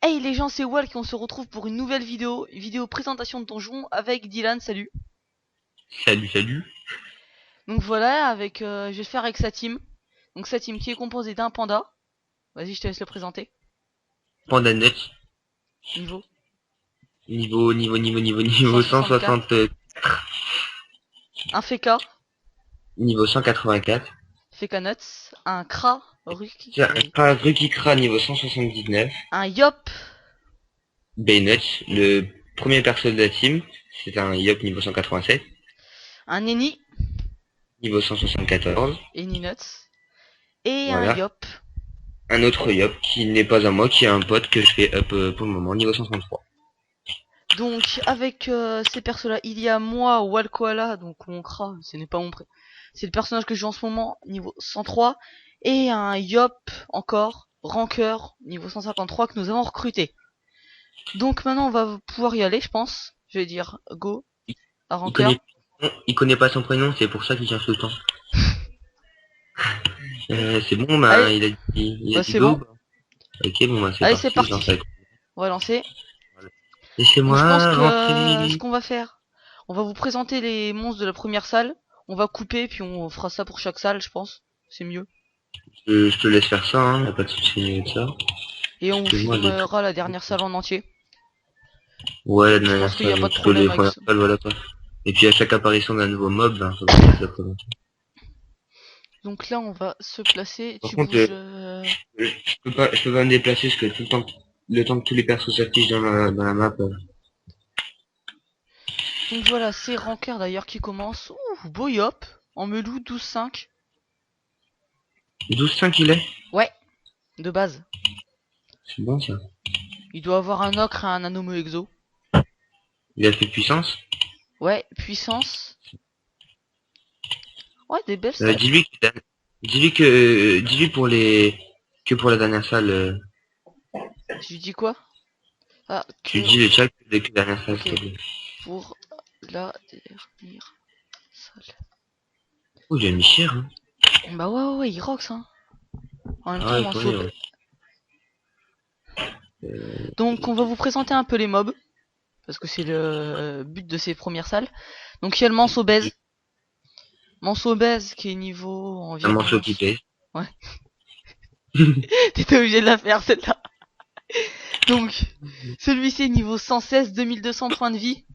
Hey les gens, c'est Walk et on se retrouve pour une nouvelle vidéo présentation de donjon avec Dylan, salut. Salut, salut. Donc voilà, je vais faire avec sa team. Donc sa team qui est composée d'un panda. Vas-y, je te laisse le présenter. Panda Nuts. Niveau Niveau 164. 160, Un Feka, niveau 184. Feka Nuts. Un Kra, Ruki, Tiens, un Rukikra niveau 179. un Yop, Nuts, le premier perso de la team. C'est un Yop niveau 187. un Eni, Niveau 174. Eni Nuts. Et un Voilà. Yop. Un autre Yop qui n'est pas à moi, qui est un pote que je fais up pour le moment, niveau 133. Donc avec ces persos-là, il y a moi, Walkoala, donc mon Kra, ce n'est pas mon prénom. C'est le personnage que je joue en ce moment, niveau 103, et un Yop encore, Rancœur, niveau 153, que nous avons recruté. Donc maintenant on va pouvoir y aller, je pense. Je vais dire go à Il Rancœur. connaît, il connaît pas son prénom, c'est pour ça qu'il cherche tout le temps. C'est bon, Allez, bah, il a bah dit c'est go. bon. Bah. Ok, bon, bah, c'est Allez, c'est parti, je lance parti. avec. On va lancer. Donc je pense Laissez-moi que ce rentrer. qu'on va faire, on va vous présenter les monstres de la première salle. On va couper, puis on fera ça pour chaque salle, je pense. C'est mieux. Je te laisse faire ça, hein, y a pas de souci avec ça. Et on vous Parce que moi, j'ai tout. filmera la dernière salle en entier. Ouais, la Je dernière pense qu'il n'y a salle, pas de parce que les problème avec premières ça. salles, voilà quoi. Et puis à chaque apparition d'un nouveau mob, ben, ça va pas se la présenter. Donc là, on va se placer. Par Tu contre, bouges. je peux pas me déplacer parce que tout le temps que tous les persos s'affichent dans la map. Donc voilà, c'est Rancœur d'ailleurs qui commence. Ouh, beau yop. En melou 12-5. 12-5 il est? Ouais, de base. C'est bon ça. Il doit avoir un ocre et un anomo exo. Il a fait puissance. Ouais, puissance. Ouais, des belles stats. Dis-lui pour que pour la dernière salle, Je lui dis quoi? Ah, tu que dis le chat que la dernière salle, ok s'il te plaît. pour la dernière salle. Oh, il a mis cher, hein. Bah ouais, il rocks hein. En même Ah temps, ouais, m'en quand même, sauve. ouais. Donc on va vous présenter un peu les mobs. Parce que c'est le but de ces premières salles. Donc il y a le manse obèse. Manse obèse qui est niveau Un morceau environ... qui pèse. Ouais, t'étais obligé de la faire celle-là. Donc celui-ci est niveau 116, 2200 points de vie.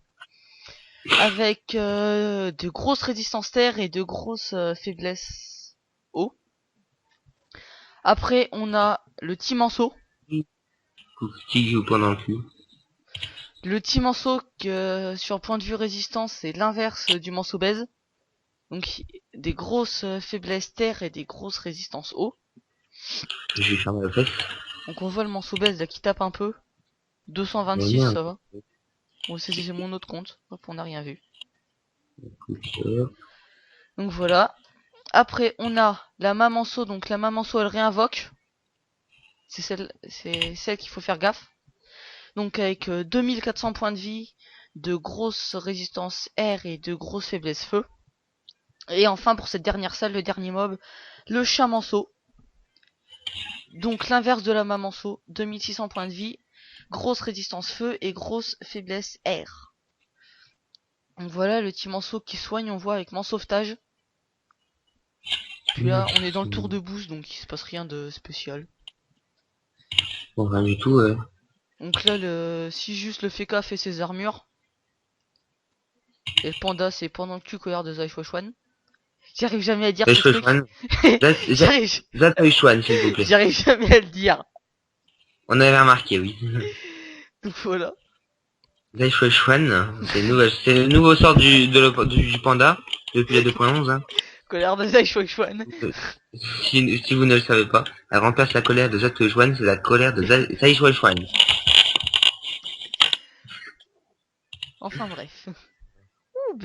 Avec de grosses résistances terre et de grosses faiblesses eau. Après on a le Timanceau. Qui joue pendant le cul. Le Timanceau sur point de vue résistance c'est l'inverse du manse obèse. Donc des grosses faiblesses terre et des grosses résistances eau. Je vais fermer la fesse. Donc on voit le manse obèse là qui tape un peu. Mais 226 merde. ça va. Bon c'est mon autre compte. Hop, on n'a rien vu. Écoute, Donc voilà. Après on a la Mamanceau. Donc la Mamanceau elle réinvoque. C'est celle qu'il faut faire gaffe. Donc avec 2400 points de vie, de grosses résistances air et de grosses faiblesses feu. Et enfin pour cette dernière salle, le dernier mob, le Chamanceau. Donc l'inverse de la Mamanceau, 2600 points de vie, grosse résistance feu et grosse faiblesse air. Donc voilà le petit manceau qui soigne, on voit avec mon sauvetage. Puis là on est dans le tour de boost donc il se passe rien de spécial. bon, rien du tout, Donc là si juste le Feka fait ses armures. Et le panda c'est pendant le cul colère de Zaichuan. J'arrive jamais à dire ce truc. Zaichuan. J'arrive Zaichuan, s'il vous plaît. j'arrive jamais à le dire. On avait remarqué, oui. Donc voilà. Zaichuan, c'est le nouveau sort du panda, depuis la 2.11, hein. Colère de Zaichuan. Euh, si vous ne le savez pas, elle remplace la colère de Zaichuan, c'est la colère de Zaichuan. Enfin bref. Ouh,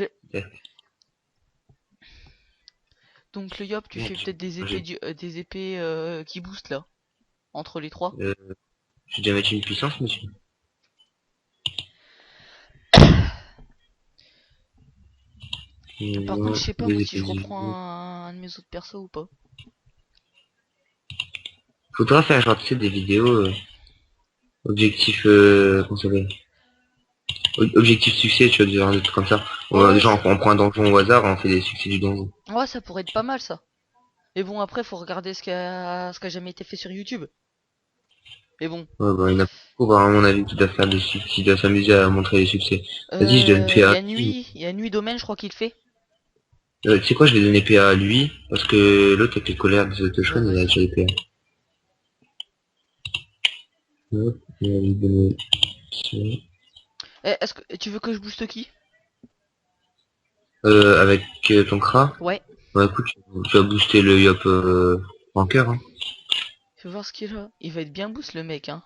donc le Yop, tu Bon, fais peut-être des épées qui boostent là, entre les trois. euh, je vais déjà mettre une puissance, monsieur. Et Par contre, moi, je sais pas des moi si épées je reprends divines. un de mes autres persos ou pas. Faudra faire genre, tu sais, des vidéos, objectif, comment ça s'appelle? Objectif succès, tu vois, genre des trucs comme ça. Ouais, Genre, on prend un donjon au hasard, on fait des succès du donjon. ouais, ça pourrait être pas mal ça. Mais bon, après, faut regarder ce qui a jamais été fait sur YouTube. Mais bon, Ouais, bah, il y en a beaucoup, bah, à mon avis, qui doivent faire des succès, qui doivent s'amuser à montrer les succès. Vas-y, je donne PA. Il y a Nuit Domaine, je crois qu'il le fait. Tu sais quoi, je vais donner PA à lui, parce que l'autre avec les colères de Ouais, Shwan, il a vas-y. déjà les PA. Hop, on va lui donner ça. Est-ce que tu veux que je booste qui? Avec ton Kra, Ouais. bah écoute, tu vas booster le Yop Ranker, hein. Je vais voir ce qu'il a. Il va être bien boost le mec, hein.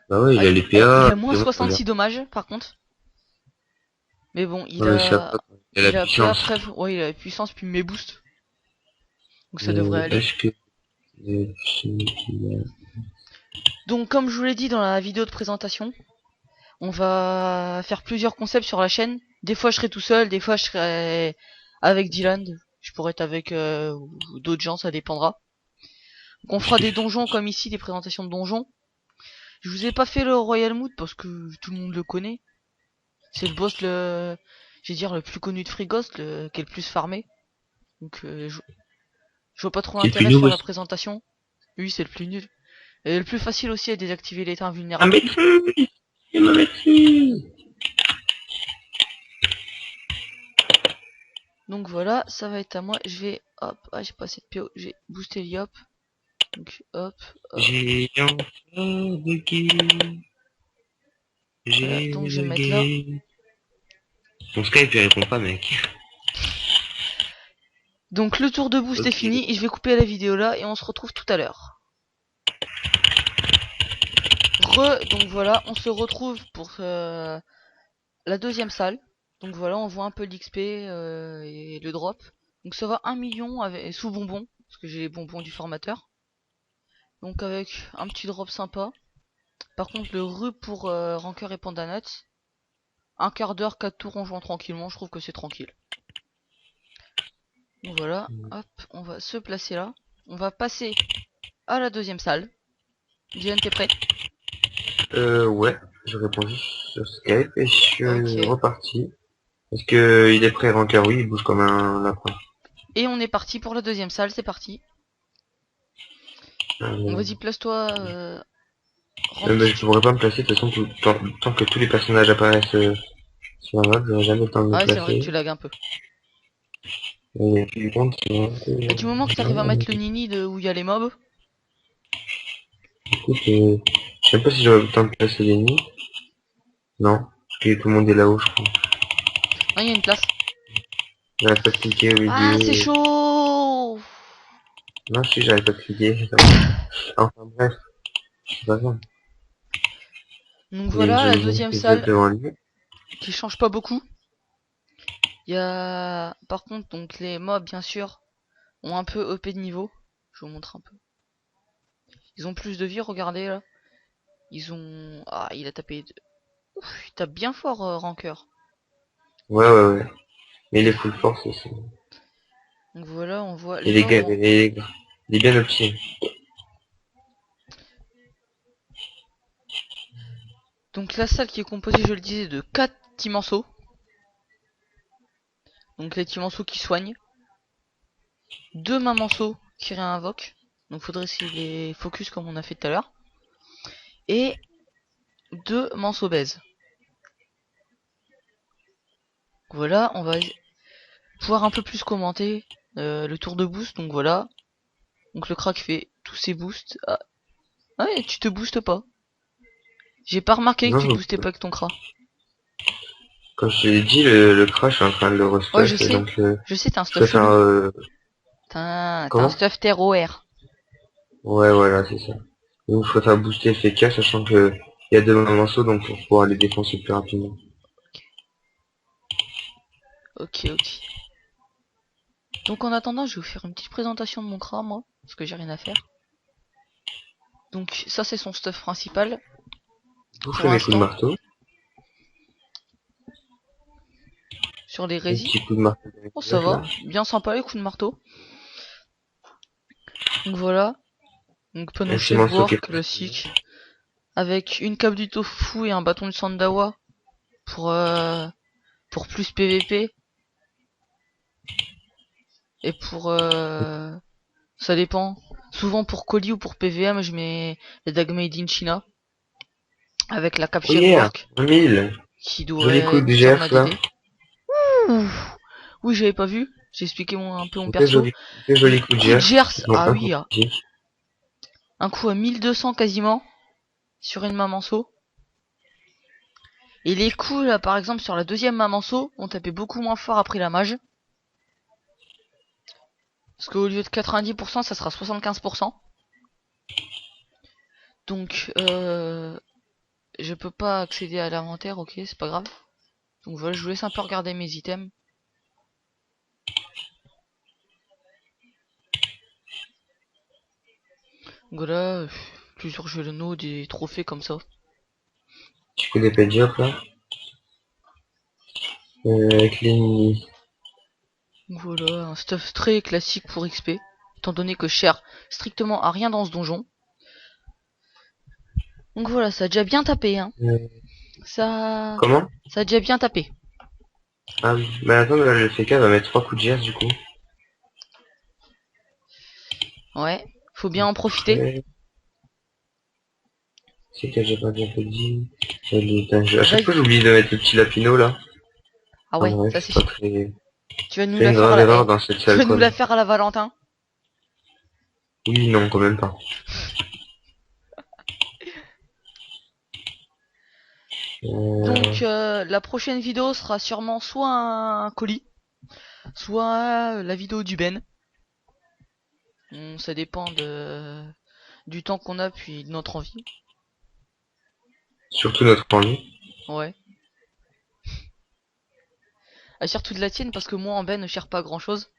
Bah ouais, il Ah, a les il PA, a moins c'est bon, très bien. 66 dommages, par contre. Mais bon, Ouais, mais ça, il a la il a PA puissance. preuve. Ouais, il a la puissance puis mes boosts. Donc ça devrait aller. Est-ce que... Donc comme je vous l'ai dit dans la vidéo de présentation, on va faire plusieurs concepts sur la chaîne. Des fois je serai tout seul, des fois je serai avec Dylan. Je pourrais être avec d'autres gens, ça dépendra. Donc on fera des donjons comme ici, des présentations de donjons. Je vous ai pas fait le Royal Mood parce que tout le monde le connaît. C'est le boss je vais dire le plus connu de Free Ghost, qui est le plus farmé. Donc je vois pas trop C'est le plus l'intérêt de faire nouveau. la présentation. Oui, c'est le plus nul. Et le plus facile aussi à désactiver l'état Un invulnérable. maîtrise! Il ma maîtrise! Donc voilà, ça va être à moi. Je vais, hop, ah j'ai pas assez de PO, j'ai boosté l'IOP. Donc hop, hop, J'ai encore bugué. voilà. J'ai Donc je vais mettre là. bugué. Ton Skype, il répond pas, mec. Donc le tour de boost est Ok. fini. Et je vais couper la vidéo là et on se retrouve tout à l'heure. Donc voilà, on se retrouve pour la deuxième salle. Donc voilà, on voit un peu l'XP et le drop. Donc ça va 1 million avec, sous bonbons, parce que j'ai les bonbons du formateur. Donc avec un petit drop sympa. Par contre le pour Rancœur et Pandanut, un quart d'heure, 4 tours en jouant tranquillement, je trouve que c'est tranquille. Donc voilà, hop, on va se placer là. On va passer à la deuxième salle. Diane, t'es prêt? Ouais. Je réponds juste sur Skype et je suis Ok. reparti. Parce que il est prêt, Ranker, oui, il bouge comme un lapin. Et on est parti pour la deuxième salle, c'est parti. Donc Euh, vas-y, place-toi, mais je Rank. pourrais pas me placer, de toute façon, tant que tous les personnages apparaissent sur la map, j'aurai jamais le temps de me Ah ouais, c'est vrai que placer. tu lags un peu. Et puis, compte, c'est un peu... Et du moment que t'arrives à mettre le nini de où il y a les mobs. Écoute, je sais pas si j'aurai le temps de placer les nids. Non, parce que tout le monde est là-haut, je crois. Non, il y a une place. J'arrête pas de cliquer au Ah, c'est milieu. chaud. Non, si, j'arrête pas de cliquer. Enfin bref, c'est pas grave. Donc Il y a une voilà, la deuxième deuxième prise de salle devant lui. qui change pas beaucoup. Il y a, par contre, donc les mobs, bien sûr, ont un peu EP de niveau. Je vous montre un peu. Ils ont plus de vie, regardez là. Ils ont... Ah, il a tapé... Ouf, il tape bien fort, Rancœur. Ouais, ouais, ouais. Mais il est full force aussi. Donc voilà, on voit Et les les mobs gars, ont... il est bien opti. Donc la salle qui est composée, je le disais, de 4 petits morceaux. Donc les petits morceaux qui soignent. 2 mains morceaux qui réinvoquent. Donc faudrait essayer de les focus comme on a fait tout à l'heure. Et 2 morceaux baise. Voilà, on va pouvoir un peu plus commenter le tour de boost. Donc voilà. Donc le crack fait tous ses boosts. Ah, ouais, tu te boostes pas. J'ai pas remarqué que Non, tu te boostais pas avec ton crack. comme je te l'ai dit, le crash, je suis en train de le Ouais, restuff, et donc je sais, t'as un je stuff préfère... chelou. T'as un comment? stuff terre OR. Ouais, voilà, c'est ça. Donc je préfère booster le FK, sachant que il y a deux morceaux, donc pour pouvoir les défoncer plus rapidement. Ok, ok. Donc en attendant, je vais vous faire une petite présentation de mon crack, moi, parce que j'ai rien à faire. Donc ça, c'est son stuff principal, Je pour fais mes coups de l'instant. marteau. Sur les Un résis. petit coup de marteau avec Oh, les ça meufs, va. là. Bien sympa, les coups de marteau. Donc voilà. Donc Un panneau petit morceau qui est chefboard, pas facile. classique. avec une cape du tofu et un bâton de Sandawa pour plus PVP. Et ça dépend. Souvent pour colis ou pour PVM, je mets les Dag Made in China. Avec la cape Oh yeah, Chefwork 1000. qui Joli coup doit de faire ma GF là. DD. Ouh. Oui, j'avais pas vu. J'ai expliqué un peu mon Très perso. joli, très joli coup de Coup de GF. Gers, Bon, ah un coup oui, de GF. un coup à 1200 quasiment sur une Mamanceau. Et les coups là, par exemple sur la deuxième Mamanceau, on tapait beaucoup moins fort après la mage. Parce qu'au lieu de 90%, ça sera 75%. Donc, je peux pas accéder à l'inventaire, ok, c'est pas grave. Donc voilà, je vous laisse un peu regarder mes items. Voilà, plusieurs jeux de noms, des trophées comme ça. Petit coup d'épée de diop là. Avec l'ennemi. Donc voilà, un stuff très classique pour XP. Étant donné que je sers strictement à rien dans ce donjon. Donc voilà, ça a déjà bien tapé, hein. Ça... Comment? Ça a déjà bien tapé. Ah oui. Bah attends, là, le FK va mettre 3 coups de GF du coup. Ouais, faut bien en profiter. Après, c'est que j'ai pas bien fait dit. À chaque fois Vas-y. j'oublie de mettre le petit lapino là. Ah En ouais, vrai, ça c'est c'est pas chiant. très... Tu vas nous C'est la une faire à grave la... erreur Eh, dans cette tu salle vas nous la code. faire à la Valentin. Oui, non, quand même pas. Donc la prochaine vidéo sera sûrement soit un colis, soit la vidéo du Ben. Ça dépend du temps qu'on a puis de notre envie. Surtout notre envie. Ouais. Ah, surtout de la tienne parce que moi en Ben ne cherche pas grand chose.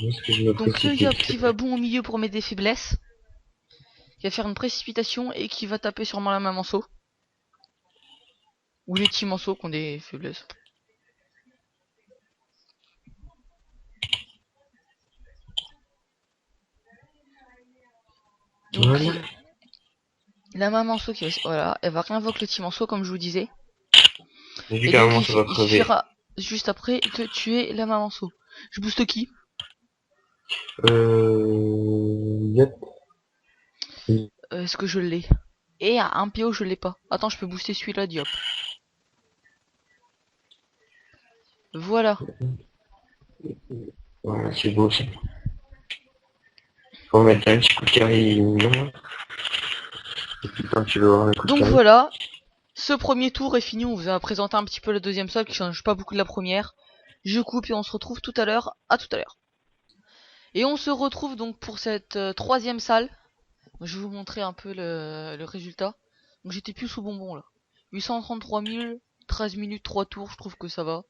Est-ce que je me Donc le précipite? Yop qui va bon au milieu pour mettre des faiblesses. Qui va faire une précipitation et qui va taper sûrement la main manceau. Ou les petits manceaux qui ont des faiblesses. Donc Voilà. la main manceau qui va... Voilà, elle va réinvoquer le petit manceau comme je vous disais. J'ai vu Et qu'à un donc moment ça va il crever. suffira juste après de tuer la main manceau. Je booste qui? Yep. Est-ce que je l'ai? Et à un PO je l'ai pas. Attends, je peux booster celui-là, Diop. Voilà. Voilà, c'est beau ça. Faut mettre un petit coup de carré mignon. Et puis quand tu veux voir un coup de Donc carré. voilà. Ce premier tour est fini. On vous a présenté un petit peu la deuxième salle qui change pas beaucoup de la première. Je coupe et on se retrouve tout à l'heure. À tout à l'heure. Et on se retrouve donc pour cette troisième salle. Je vais vous montrer un peu le résultat. Donc j'étais plus sous bonbon là. 833 000, 13 minutes, 3 tours, je trouve que ça va.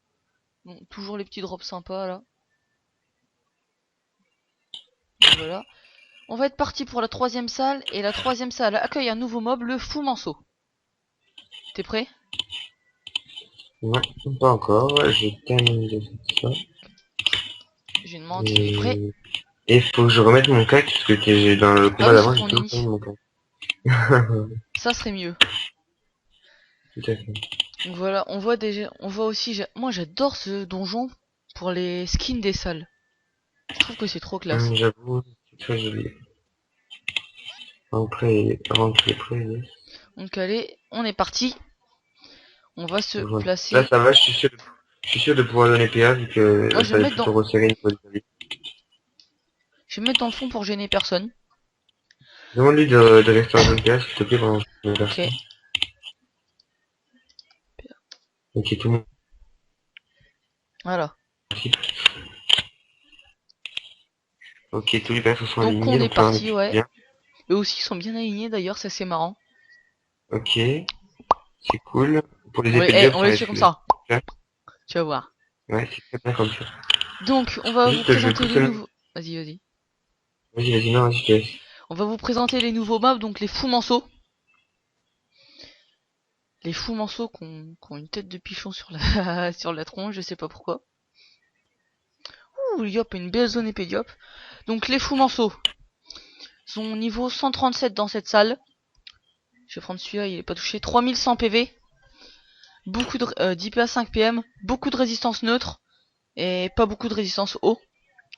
Bon, toujours les petits drops sympas là. Voilà. On va être parti pour la troisième salle. Et la troisième salle accueille un nouveau mob, le fou manceau. T'es prêt? Non, pas encore. Ouais, je termine de faire ça. J'ai une menthe, il est prêt. Et faut que je remette mon cac parce que dans le Ah combat oui, sur d'avant j'ai ton tout ennemi. remis mon cac. Ça serait mieux. Tout à fait. Donc voilà, on voit déjà, on voit aussi, moi j'adore ce donjon pour les skins des salles. Je trouve que c'est trop classe. J'avoue, c'est très joli. Avant que les prêts, yes. Donc allez, on est parti. On va se Voilà. Là placer. ça va, je suis sûr de pouvoir donner PA vu que Moi la salle est plutôt resserrée au niveau de la vie. je vais me mettre dans le fond pour gêner personne. Demande-lui de rester en zone PA s'il te plaît pendant que je me verse Ok, ça. Ok, tout le monde voilà. participe. Ok, tous les persos sont Donc alignés, on est donc là on est parti, plutôt ouais. bien. Eux aussi sont bien alignés d'ailleurs, ça c'est marrant. Ok, c'est cool. Pour les épées de job, On ça va va les être tuer comme ça. super. Tu vas voir. Ouais, c'est très bien comme ça. Donc on va vous Juste, je vais présenter les pousser le... nouveaux. Vas-y, vas-y. Vas-y, non, vas-y, je te laisse. On va vous présenter les nouveaux mobs, donc les fous manceaux. Les fous manceaux qui ont une tête de pichon sur la sur la tronche, je sais pas pourquoi. Ouh, Yop, une belle zone épée Diop. Donc les fous manceaux. sont niveau 137 dans cette salle. Je vais prendre celui-là, il est pas touché. 3100 PV. Beaucoup de d'IP à 5 PM. Beaucoup de résistance neutre. Et pas beaucoup de résistance haut.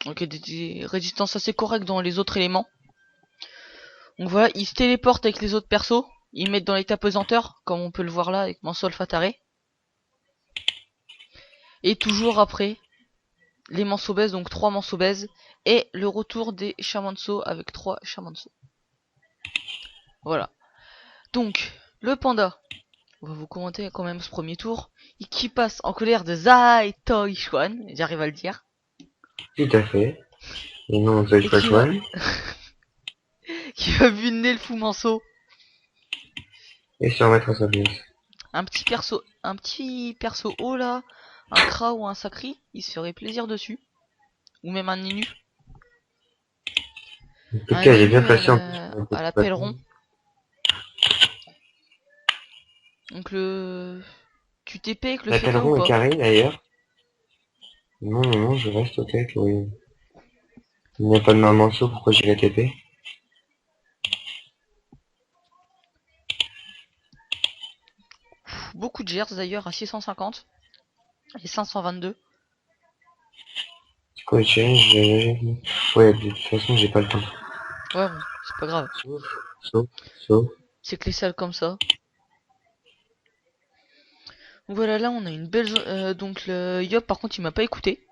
Donc des résistances assez correctes dans les autres éléments. Donc voilà, ils se téléportent avec les autres persos. Ils mettent dans l'état pesanteur, comme on peut le voir là avec mon Fatare. Et toujours après, les manceaux baissent, donc 3 manceaux baissent. Et le retour des Shamanso avec 3 Shamanso. Voilà. Donc, le panda, on va vous commenter quand même ce premier tour, et qui passe en colère de Zai Toi Chuan, j'arrive à le dire. Tout à fait. Et non, ça Et pas qui va, Chouan. qui va buner le fou manceau. Et se remettre à sa place. Un petit perso haut là, un Kra ou un Sakri, il se ferait plaisir dessus. Ou même un Ninu. En tout Un cas, elle est bien Ninu placée en à la pèleron. Donc le... Tu TP avec le la FK ou pèleron est pas? carré d'ailleurs. Non, non, non, je reste ok avec le... Il n'y a pas de main manceau, pourquoi j'irai TP? Beaucoup de Gers d'ailleurs à 650 et 522. C'est quoi le challenge? Ouais, de toute façon, j'ai pas le temps. Ouais bon, c'est pas grave. Sauf, sauf, sauf. C'est que les salles comme ça. Donc voilà, là on a une belle donc le Yop par contre il m'a pas écouté.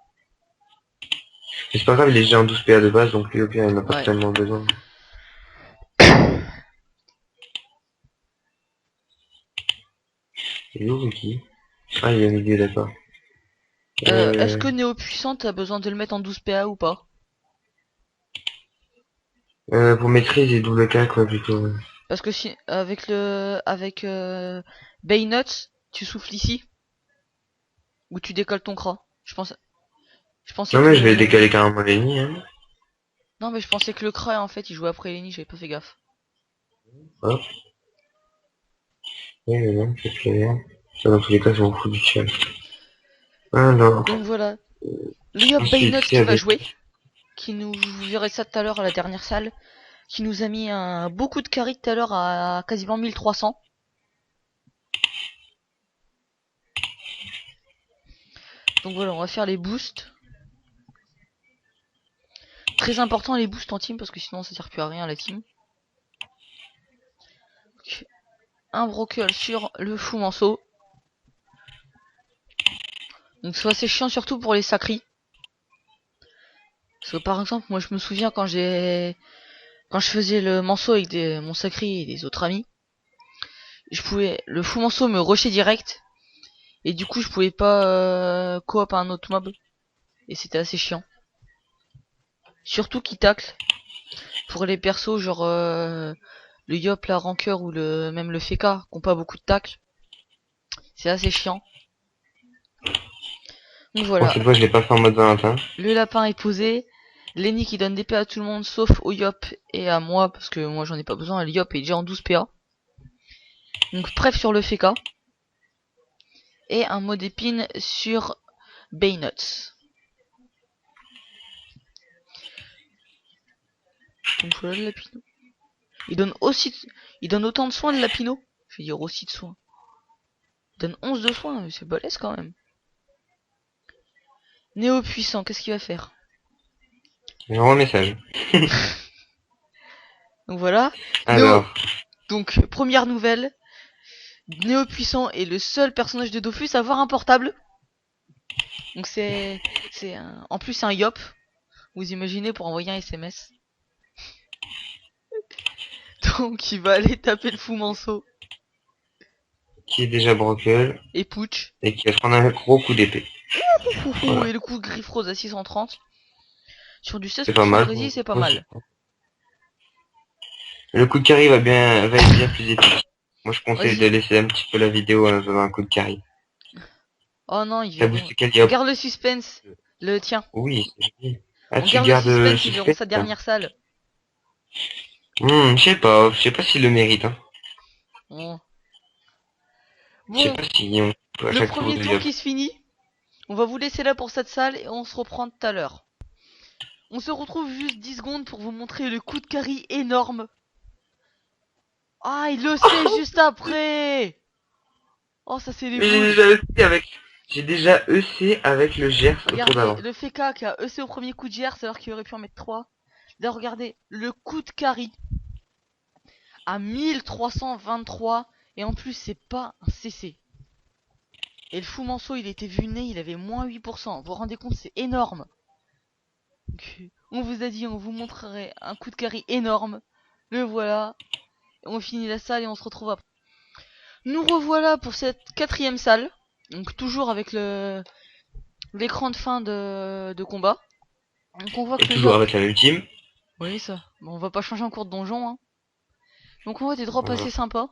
Mais c'est pas grave, il est déjà en 12 PA de base, donc lui au pire il n'a pas Ouais. tellement besoin. Il est où Ricky? Ah, il est au milieu, d'accord. Est-ce que Néo Puissant t'as besoin de le mettre en 12 PA ou pas? Pour maîtrise et double K quoi plutôt. Ouais. Parce que si avec Baynuts, tu souffles ici ou tu décolles ton cran. Je pensais Non mais je vais que décaler carrément l'ennemi, hein. non mais je pensais que le cran en fait il jouait après Lenny, j'avais pas fait gaffe. Hop. Oui, mais non, c'est clair. Ça dans tous les cas, je m'en fous du chat. Alors, Donc voilà, le Yop ensuite, Baynuts c'est qui va avec... jouer, qui nous vous verrez ça tout à l'heure à la dernière salle, qui nous a mis beaucoup de carry tout à l'heure à quasiment 1300. Donc voilà, on va faire les boosts. Très important les boosts en team parce que sinon ça sert plus à rien la team. Donc, un brocal sur le fou manceau. Donc c'est assez chiant surtout pour les sacris. Parce que par exemple moi je me souviens quand je faisais le manceau avec mon sacri et des autres amis, le fou manceau me rushait direct et du coup je pouvais pas coop à un autre mob et c'était assez chiant. Surtout qui tacle pour les persos genre le Yop, la Rancœur ou même le Feka qui ont pas beaucoup de tacle. C'est assez chiant. Donc Bon, voilà, cette fois, je l'ai pas fait en mode Valentin. le lapin est posé. Lenny qui donne des PA à tout le monde sauf au Yop et à moi parce que moi j'en ai pas besoin. Le Yop est déjà en 12 PA. Donc bref sur le Feka. Et un mot d'épine sur Baynuts. Donc voilà le Lapino. Il donne autant de soins le Lapino. Je vais dire aussi de soins. Il donne 11 de soins, mais c'est balèze quand même. Néo puissant, qu'est-ce qu'il va faire? J'envoie un message. Donc voilà. Néo. Alors, Donc première nouvelle. Néo puissant est le seul personnage de Dofus à avoir un portable. Donc en plus c'est un Yop. Vous imaginez pour envoyer un SMS. Donc il va aller taper le fou manceau qui est déjà brocal et Pooch. et qui va se prendre un gros coup d'épée. Voilà. Et le coup de griffe rose à 630. Sur du C'est pas 16% de mal. résist, c'est pas mal. Le coup de carry va être bien plus épique. Moi, je conseille de Vas-y. laisser un petit peu la vidéo avant un coup de carry. Oh non, ils T'as verront. boosté quel On Yop? garde le suspense. Le tien. Oui, c'est joli. Ah, On tu garde le gardes suspense, ils verront suspect? sa dernière salle. Je sais pas s'il le mérite, hein. Bon. Je sais Bon, pas si on peut à le chaque tour premier de tour Yop. qui se finit. On va vous laisser là pour cette salle et on se reprend tout à l'heure. On se retrouve juste 10 secondes pour vous montrer le coup de carry énorme. Ah, il le sait juste après. Oh, ça c'est les Mais boules. j'ai déjà EC avec le Gers au tour Regardez, d'avant. le FK qui a EC au premier coup de GR, alors qu'il aurait pu en mettre 3. Là, regardez, le coup de carry à 1323. Et en plus, c'est pas un CC. Et le fou manceau, il était vulné, il avait moins 8%. Vous vous rendez compte, c'est énorme. Donc, on vous a dit, on vous montrerait un coup de carry énorme. Le voilà. On finit la salle et on se retrouve après. Nous revoilà pour cette 4ème salle. Donc toujours avec l'écran de fin de combat. Donc on voit Et que le toujours drop... avec la même team. Oui ça. Bon, on va pas changer en cours de donjon. Hein. Donc on voit des drops Voilà. assez sympas.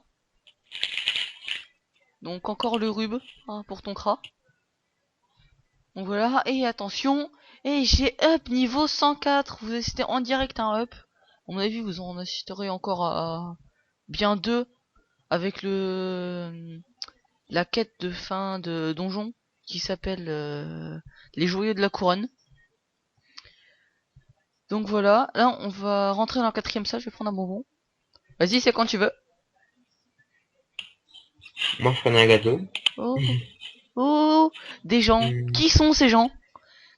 Donc encore le rub hein, pour ton cra. Donc voilà. Et attention. Et j'ai up niveau 104. Vous assistez en direct à un up. À mon avis vous en assisterez encore à bien 2 avec la quête de fin de donjon qui s'appelle les joyaux de la couronne. Donc voilà, là on va rentrer dans la 4ème salle, je vais prendre un bonbon. Vas-y, c'est quand tu veux. Moi, je prenais un gâteau. Oh, oh, des gens. Qui sont ces gens?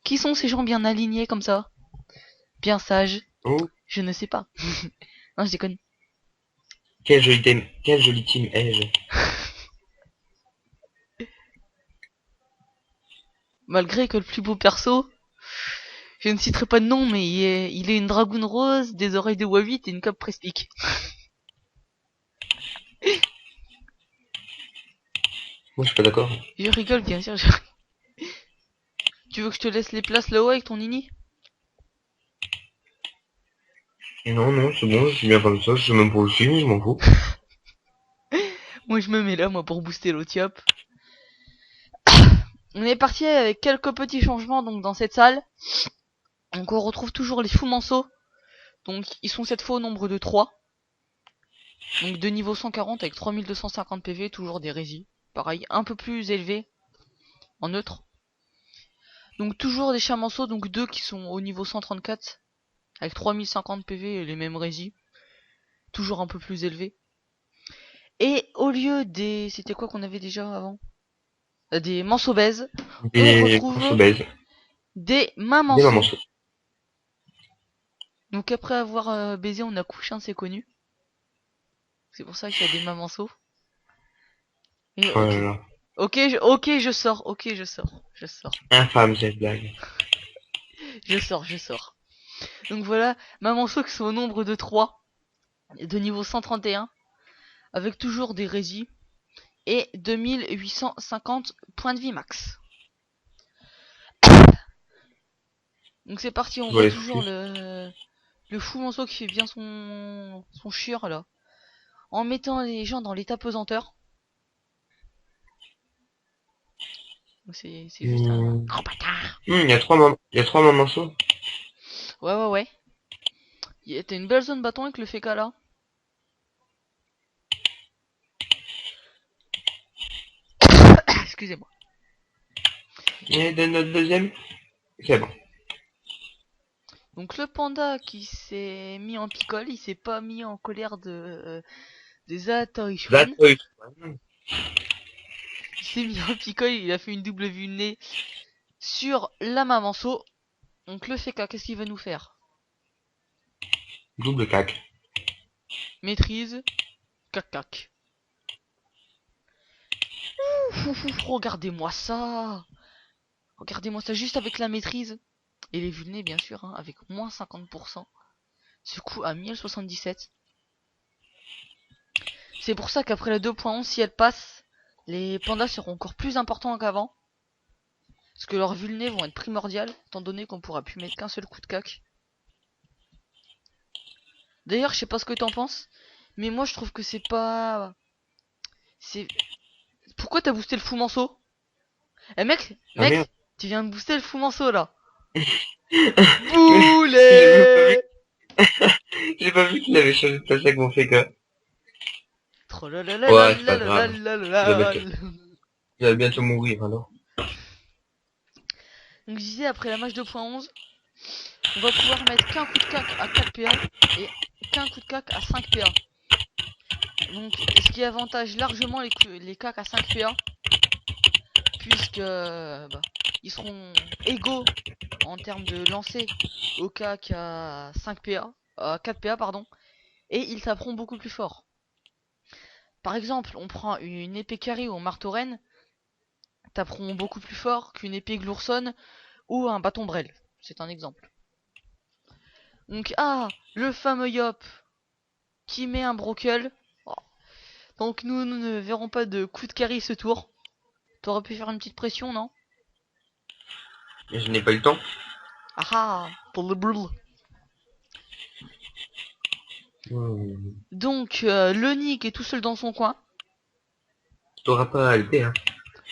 Qui sont ces gens bien alignés comme ça? Bien sages? Oh, Je ne sais pas. Non, je déconne. quelle jolie team ai-je. Malgré que le plus beau perso, je ne citerai pas de nom, mais il est une dragoune rose, des oreilles de Wavit et une cape Prespic. Moi, je suis pas d'accord. Je rigole, bien sûr. Tu veux que je te laisse les places là-haut avec ton nini? Non, non, c'est bon, je suis bien comme ça, je sais même pas où je suis, je m'en fous. Moi, je me mets là, moi, pour booster l'Otiop. On est parti avec quelques petits changements donc dans cette salle. Donc on retrouve toujours les fous manceaux. Donc ils sont cette fois au nombre de 3. Donc de niveau 140 avec 3250 PV, toujours des résis. Pareil, un peu plus élevé en neutre. Donc toujours des chats manceaux, donc 2 qui sont au niveau 134 avec 3050 PV et les mêmes résis. Toujours un peu plus élevé. Et au lieu des... C'était quoi qu'on avait déjà avant des manceaux baises, on Des grosses retrouve obèses. des mains Des mamans. manceaux. Donc après avoir baisé, on a couché un c'est connu. C'est pour ça qu'il y a des mains manceaux. Et Oh ok. là là. Ok, je sors. Ok, je sors. Je sors. Infâme cette blague. Je sors, je sors. Donc voilà, Mamanceau qui sont au nombre de 3, de niveau 131, avec toujours des résis, et 2850 points de vie max. Donc c'est parti, on Je vois voit les toujours excuses. le fou manceau qui fait bien son chieur là, en mettant les gens dans l'état pesanteur. Donc c'est juste un Hmm. grand bâtard. Il y a trois mamans. Ouais, ouais, ouais. T'as une belle zone bâton avec le FK là. Excusez-moi. Et de notre deuxième, c'est bon. Donc le panda qui s'est mis en picole, il s'est pas mis en colère des Là, Atoichwan. t'as eu. Il s'est mis en picole, il a fait une double vue de nez sur la Mamanceau. Donc le FK, qu'est-ce qu'il va nous faire? Double cac. Maîtrise, cac cac. Regardez-moi ça. Regardez-moi ça juste avec la maîtrise. Et les vues de nez bien sûr, hein, avec moins 50%. Ce coup à 1077. C'est pour ça qu'après la 2.11, si elle passe, les pandas seront encore plus importants qu'avant. Parce que leurs vulnés vont être primordiales, étant donné qu'on pourra plus mettre qu'un seul coup de cac. D'ailleurs, je sais pas ce que t'en penses, mais moi je trouve que c'est pas... C'est... Pourquoi t'as boosté le fou manceau? Eh Ah merde. mec, tu viens de booster le fou manceau là. J'ai même pas vu, Boulet. j'ai pas vu qu'il avait changé de place avec mon féca. Ouais, c'est pas grave. Il va bientôt, Trolalalalalalalalala. il va bientôt mourir, alors. Donc je disais après la match 2.11, on va pouvoir mettre qu'un coup de cac à 4 PA et qu'un coup de cac à 5 PA. Donc ce qui avantage largement les cacs à 5 PA, puisque ils seront égaux en termes de lancer au cac à 5 PA, à 4 PA pardon, et ils taperont beaucoup plus fort. Par exemple, on prend une épée carry ou un marteau reine, taperont beaucoup plus fort qu'une épée glourson ou un bâton brel. C'est un exemple. Donc le fameux Yop qui met un brokel. Oh. Donc nous ne verrons pas de coup de carry ce tour. T'aurais pu faire une petite pression, non? Mais je n'ai pas eu le temps. Pour le brûle. Donc le Nick est tout seul dans son coin. T'auras pas à l'épée, hein.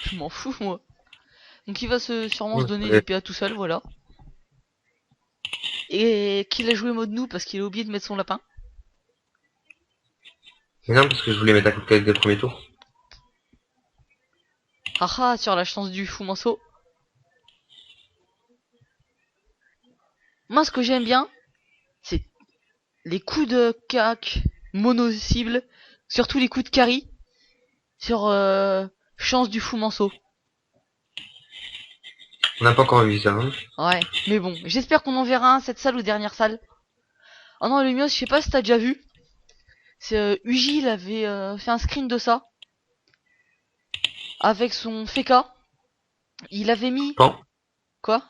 Je m'en fous moi. Donc il va sûrement se donner Ouais. des PA tout seul, voilà. Et qu'il a joué mode nous parce qu'il a oublié de mettre son lapin. Mais non, parce que je voulais mettre un coup de cac dès le premier tour. Sur la chance du fou manceau. Moi ce que j'aime bien, c'est les coups de cac mono-cible, surtout les coups de carry sur chance du fou manceau. On n'a pas encore vu ça, hein. Ouais, mais bon, j'espère qu'on en verra un cette salle ou dernière salle. Oh non, Lumios, je sais pas si t'as déjà vu. C'est Uji, il avait fait un screen de ça. Avec son Feka. Il avait mis... Bon. Quoi?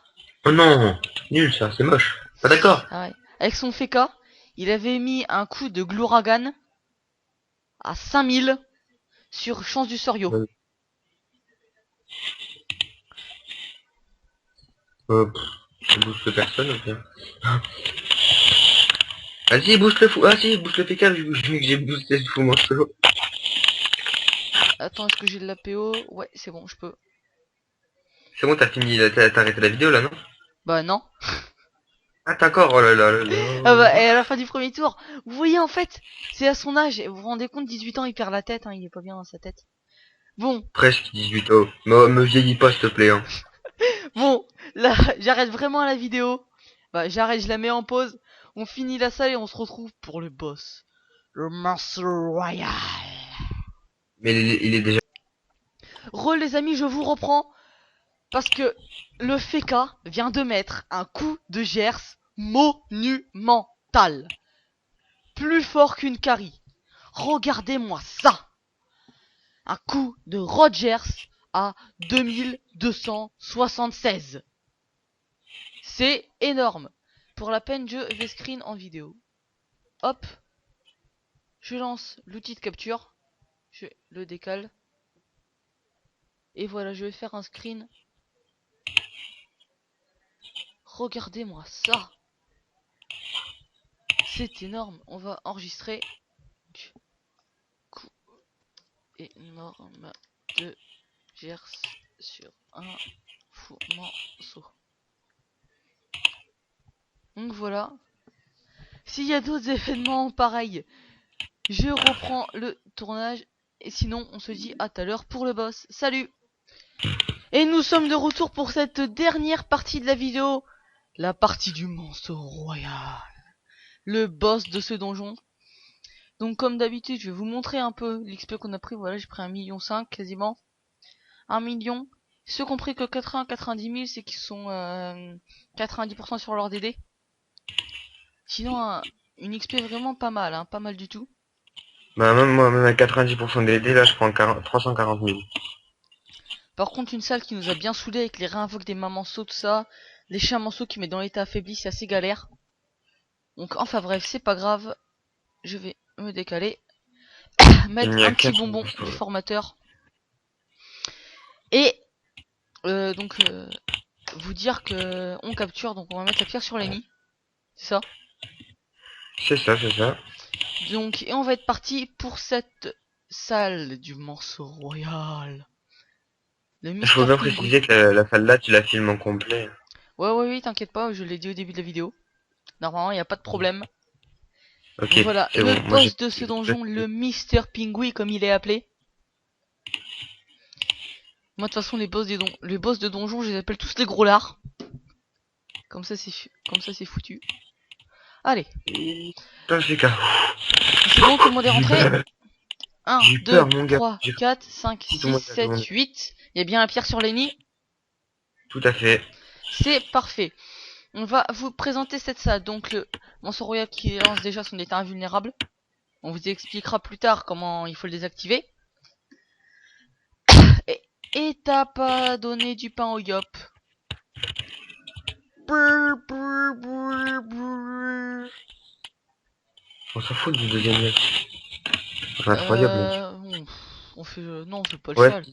Oh non, nul ça, c'est moche. Pas d'accord. Ah ouais. Avec son Feka, il avait mis un coup de Glouragan à 5000 sur chance du Sorio. Ça booste personne, ou bien. Vas-y, booste le fou. Ah si, booste le PK, vu que j'ai boosté le fou manceau. Attends, est-ce que j'ai de la PO? Ouais, c'est bon, je peux. C'est bon, t'as fini, t'as arrêté la vidéo là, non? Bah non. Ah d'accord, oh là là là Et à la fin du premier tour, vous voyez en fait, c'est à son âge, vous vous rendez compte, 18 ans, il perd la tête, hein, il est pas bien dans sa tête. Bon, Presque 18 ans. Me vieillis pas, s'il te plaît, hein. bon, là, j'arrête vraiment la vidéo. Bah, j'arrête, je la mets en pause. On finit la salle et on se retrouve pour le boss. Le Master Royal. Mais il est déjà... Les amis, je vous reprends. Parce que le Feka vient de mettre un coup de Gers monumental. Plus fort qu'une Kari. Regardez-moi ça. Un coup de Rogers à 2276. C'est énorme. Pour la peine, je vais screen en vidéo. Hop. Je lance l'outil de capture. Je le décale. Et voilà, je vais faire un screen. Regardez-moi ça. C'est énorme. On va enregistrer. Coup énorme de Gers sur un fou manceau. Donc voilà. S'il y a d'autres événements pareils, je reprends le tournage. Et sinon, on se dit à tout à l'heure pour le boss. Salut! Et nous sommes de retour pour cette dernière partie de la vidéo. La partie du monstre royal. Le boss de ce donjon. Donc comme d'habitude, je vais vous montrer un peu l'XP qu'on a pris. Voilà, j'ai pris 1,5 million quasiment. 1 million. Ceux qui ont pris que 90 000, c'est qu'ils sont 90% sur leur DD. Sinon, une XP vraiment pas mal, hein, pas mal du tout. Bah même moi, même à 90% des dés, là, je prends 340 000. Par contre, une salle qui nous a bien saoulé avec les réinvoques des mamanceaux, tout ça. Les chiens manceaux qui mettent dans l'état affaibli, c'est assez galère. Donc enfin bref, c'est pas grave. Je vais me décaler. Mettre un petit bonbon du formateur. Et vous dire que on capture, donc on va mettre la pierre sur l'ennemi. C'est ça. C'est ça, c'est ça. Donc, et on va être parti pour cette salle du morceau royal. Le Il faut Mister bien Pingui. préciser que la salle là, tu la filmes en complet. Ouais, oui, t'inquiète pas, je l'ai dit au début de la vidéo. Normalement, il n'y a pas de problème. Ok, Donc voilà, c'est le bon. Moi, boss de ce donjon, le Mister Pingui, comme il est appelé. Moi, de toute façon, les boss de donjon, je les appelle tous les gros lards. Comme ça, c'est foutu. Allez. Putain, je fais qu'à... C'est bon, tout le monde est rentré. 1, J'ai eu 2, peur, mon gars. 3, 4, 5, Tout le 6, monde a 7, demandé. 8. Il y a bien un pierre sur les nids. Tout à fait. C'est parfait. On va vous présenter cette salle. Donc le monstre royal qui lance déjà son état invulnérable. On vous expliquera plus tard comment il faut le désactiver. Et t'as pas donné du pain au yop. On s'en fout du deuxième yop. Enfin, troisième, mec. On fait... non, on fait pas le Ouais. chal.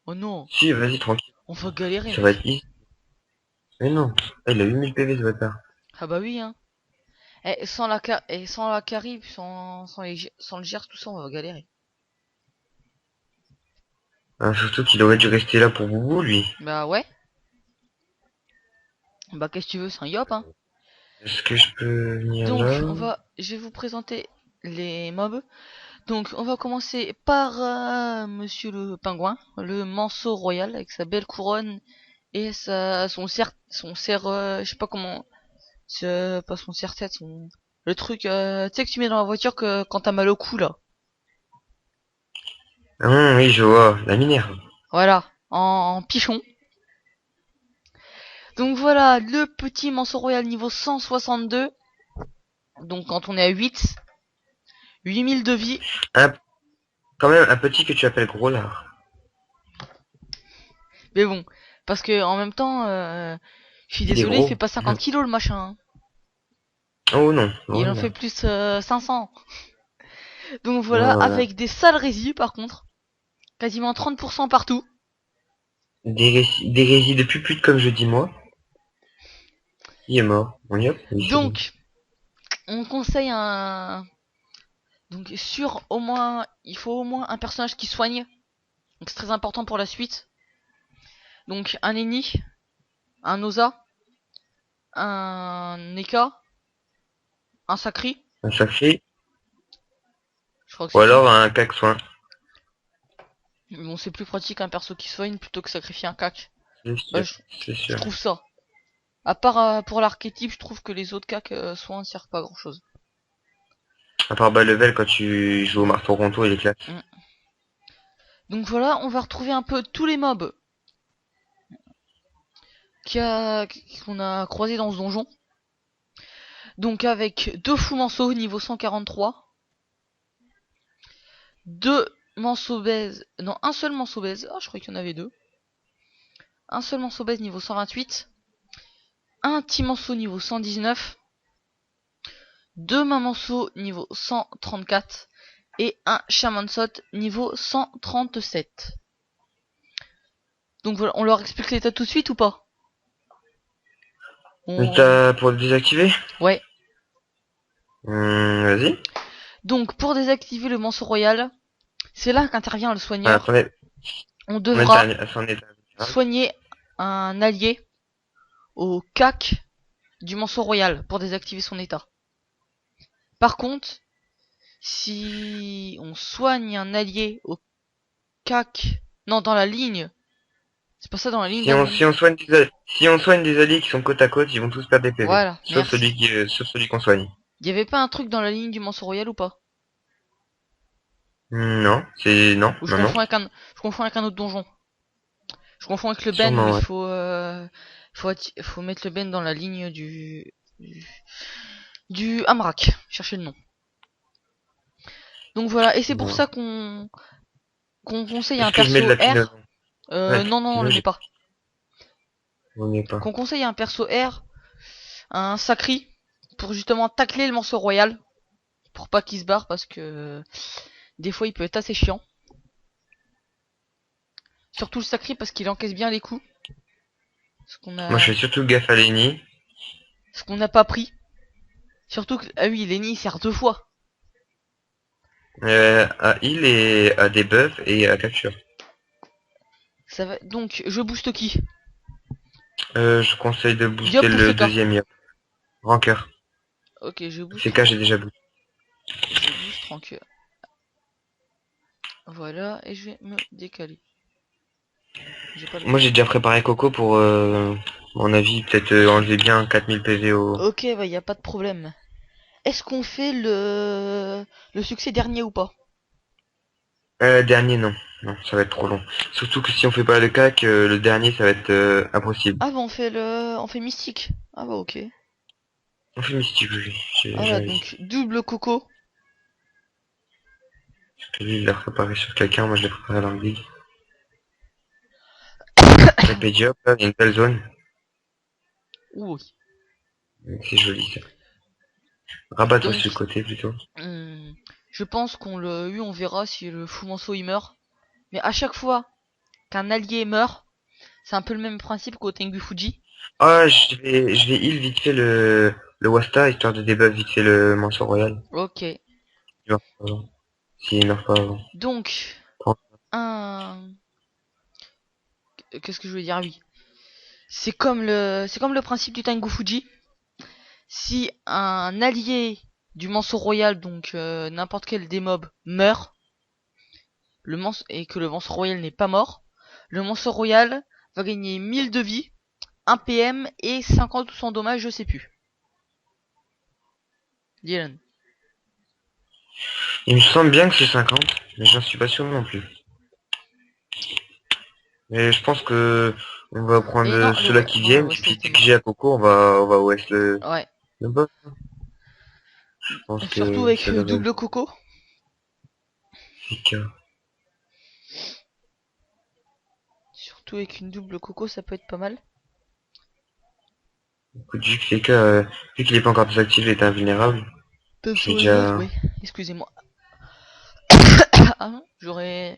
Oh non, Si, vas-y, tranquille. on va galérer, Ça va mec. être easy. Mais non. Ah, il a 8000 PV, ce bâtard. Ah bah oui, hein. Et sans la carry, sans le gers, tout ça, on va galérer. Ah, surtout qu'il aurait dû rester là pour Boubou, lui. Bah ouais. Bah qu'est-ce que tu veux, c'est un yop, hein. Est-ce que je peux venir Donc, là? je vais vous présenter les mobs. Donc, on va commencer par Monsieur le Pingouin, le manceau royal avec sa belle couronne et son cerf, je sais pas comment, c'est pas son serre-tête, le truc, tu sais que tu mets dans la voiture que quand t'as mal au cou là. Ah, oui, je vois. La Minerve. Voilà, en pichon. Donc voilà, le petit manceau royal niveau 162. Donc quand on est à 8000 de vie. Quand même, un petit que tu appelles gros lard. Mais bon, parce que en même temps, je suis Il est désolé, il gros. fait pas 50 kilos le machin, hein. Oh non, Il loin en de là. fait plus 500. Donc voilà, Voilà. avec des sales résidus par contre. Quasiment 30% partout. Des résidus de puputes, comme je dis moi. Il est mort. On y hop. Oui, c'est bon. Donc, on conseille un... Donc il faut au moins un personnage qui soigne. Donc c'est très important pour la suite. Donc un Eni, un Oza, un Neka, un Sakri. Un sacré. Je crois que Ou c'est tout. alors un cac soin. Bon, c'est plus pratique un perso qui soigne plutôt que sacrifier un cac. C'est Bah, sûr. C'est je sûr. trouve ça. À part pour l'archétype, je trouve que les autres cacs soins ne servent pas à grand chose. À part bas level, quand tu joues au marteau ronto, il est classe. Donc voilà, on va retrouver un peu tous les mobs qu'on a croisés dans ce donjon. Donc avec deux fous manceaux niveau 143, deux manceaux baise, non un seul manceau baise, ah je croyais qu'il y en avait deux. Un seul manceau baise niveau 128, un petit manceau niveau 119, deux mains manceaux niveau 134 et un shaman sot niveau 137. Donc voilà, on leur explique l'état tout de suite ou pas? T'as pour le désactiver? Ouais. Vas-y. Donc pour désactiver le manceau royal, c'est là qu'intervient le Ah, soigneur. attendez. On devra Son état général. soigner un allié au cac du manceau royal pour désactiver son état. Par contre, si on soigne un allié au cac, non dans la ligne, c'est pas ça dans la ligne d'admin. Si on soigne des alliés qui sont côte à côte, ils vont tous perdre des PV. Voilà, merci. Sauf celui qu'on soigne. Y avait pas un truc dans la ligne du manceau royal ou pas? Non, Ou non, non. je confonds avec un autre donjon. Je confonds avec le Ben où Sûrement, il ouais. faut mettre le Ben dans la ligne du Amrak. Cherchez le nom. Donc voilà, et c'est pour Bon. ça qu'on conseille un Est-ce que je mets de perso la pino? R. Ouais, Non, non, on pino, le met pas. on n'y est pas. Qu'on conseille un perso R, un Sacri, pour justement tacler le morceau royal. Pour pas qu'il se barre parce que des fois il peut être assez chiant. Surtout le Sacri parce qu'il encaisse bien les coups. Moi, je fais surtout gaffe à Lenny. Ce qu'on n'a pas pris. Surtout que, ah oui, Lenny il sert deux fois. À heal et à debuff et à capture. Ça va... Donc, je booste qui? Je conseille de booster Yop ou le CK? deuxième yop. Rancœur. Ok, je booste. CK, j'ai déjà boosté. Je booste rancœur. Voilà, et je vais me décaler. Moi, j'ai déjà préparé Coco pour À mon avis, peut-être enlever bien 4000 PV au... Ok, bah y a pas de problème. Est-ce qu'on fait le succès dernier ou pas? Dernier, non. Non, ça va être trop long. Surtout que si on fait pas le cac, le dernier, ça va être impossible. Ah bah on fait mystique. Ah bah ok. On fait mystique, oui. Voilà, J'avais donc double coco. lui, il l'a préparé sur quelqu'un, moi je l'ai préparé dans le big. Tapé hop, là, il y a une belle zone. Ouh, oui. C'est joli ça. Rabat-toi sur le Donc, côté plutôt. je pense qu'on le eu, on verra si le fou manceau il meurt. Mais à chaque fois qu'un allié meurt, c'est un peu le même principe qu'au Tengu Fuji. Ah, je vais heal vite fait le Wasta, histoire de debuff vite fait le Mansour Royal. Ok. Il meurt pas avant. S'il meurt pas avant. Donc, un... Qu'est-ce que je veux dire? Ah oui. C'est comme le principe du Tengu Fuji. Si un allié du Manceau Royal, donc n'importe quel des mobs, meurt, et que le Manceau Royal n'est pas mort, le Manceau Royal va gagner 1000 de vie, 1 PM et 50 ou 100 dommages, je sais plus. Dylan. Il me semble bien que c'est 50, mais j'en suis pas sûr non plus. Mais je pense que on va Et prendre non, ceux-là qui non, le viennent, West puis était dès que mort. j'ai à Coco, on va OS Ouais. le boss. Je pense Surtout que avec ça devrait être double coco. efficace. Surtout avec une double coco, ça peut être pas mal. Écoute, vu qu'il est pas encore désactivé, il est invulnérable. J'ai Pinceau et l'autre, déjà... oui. Excusez-moi. Ah non, j'aurais...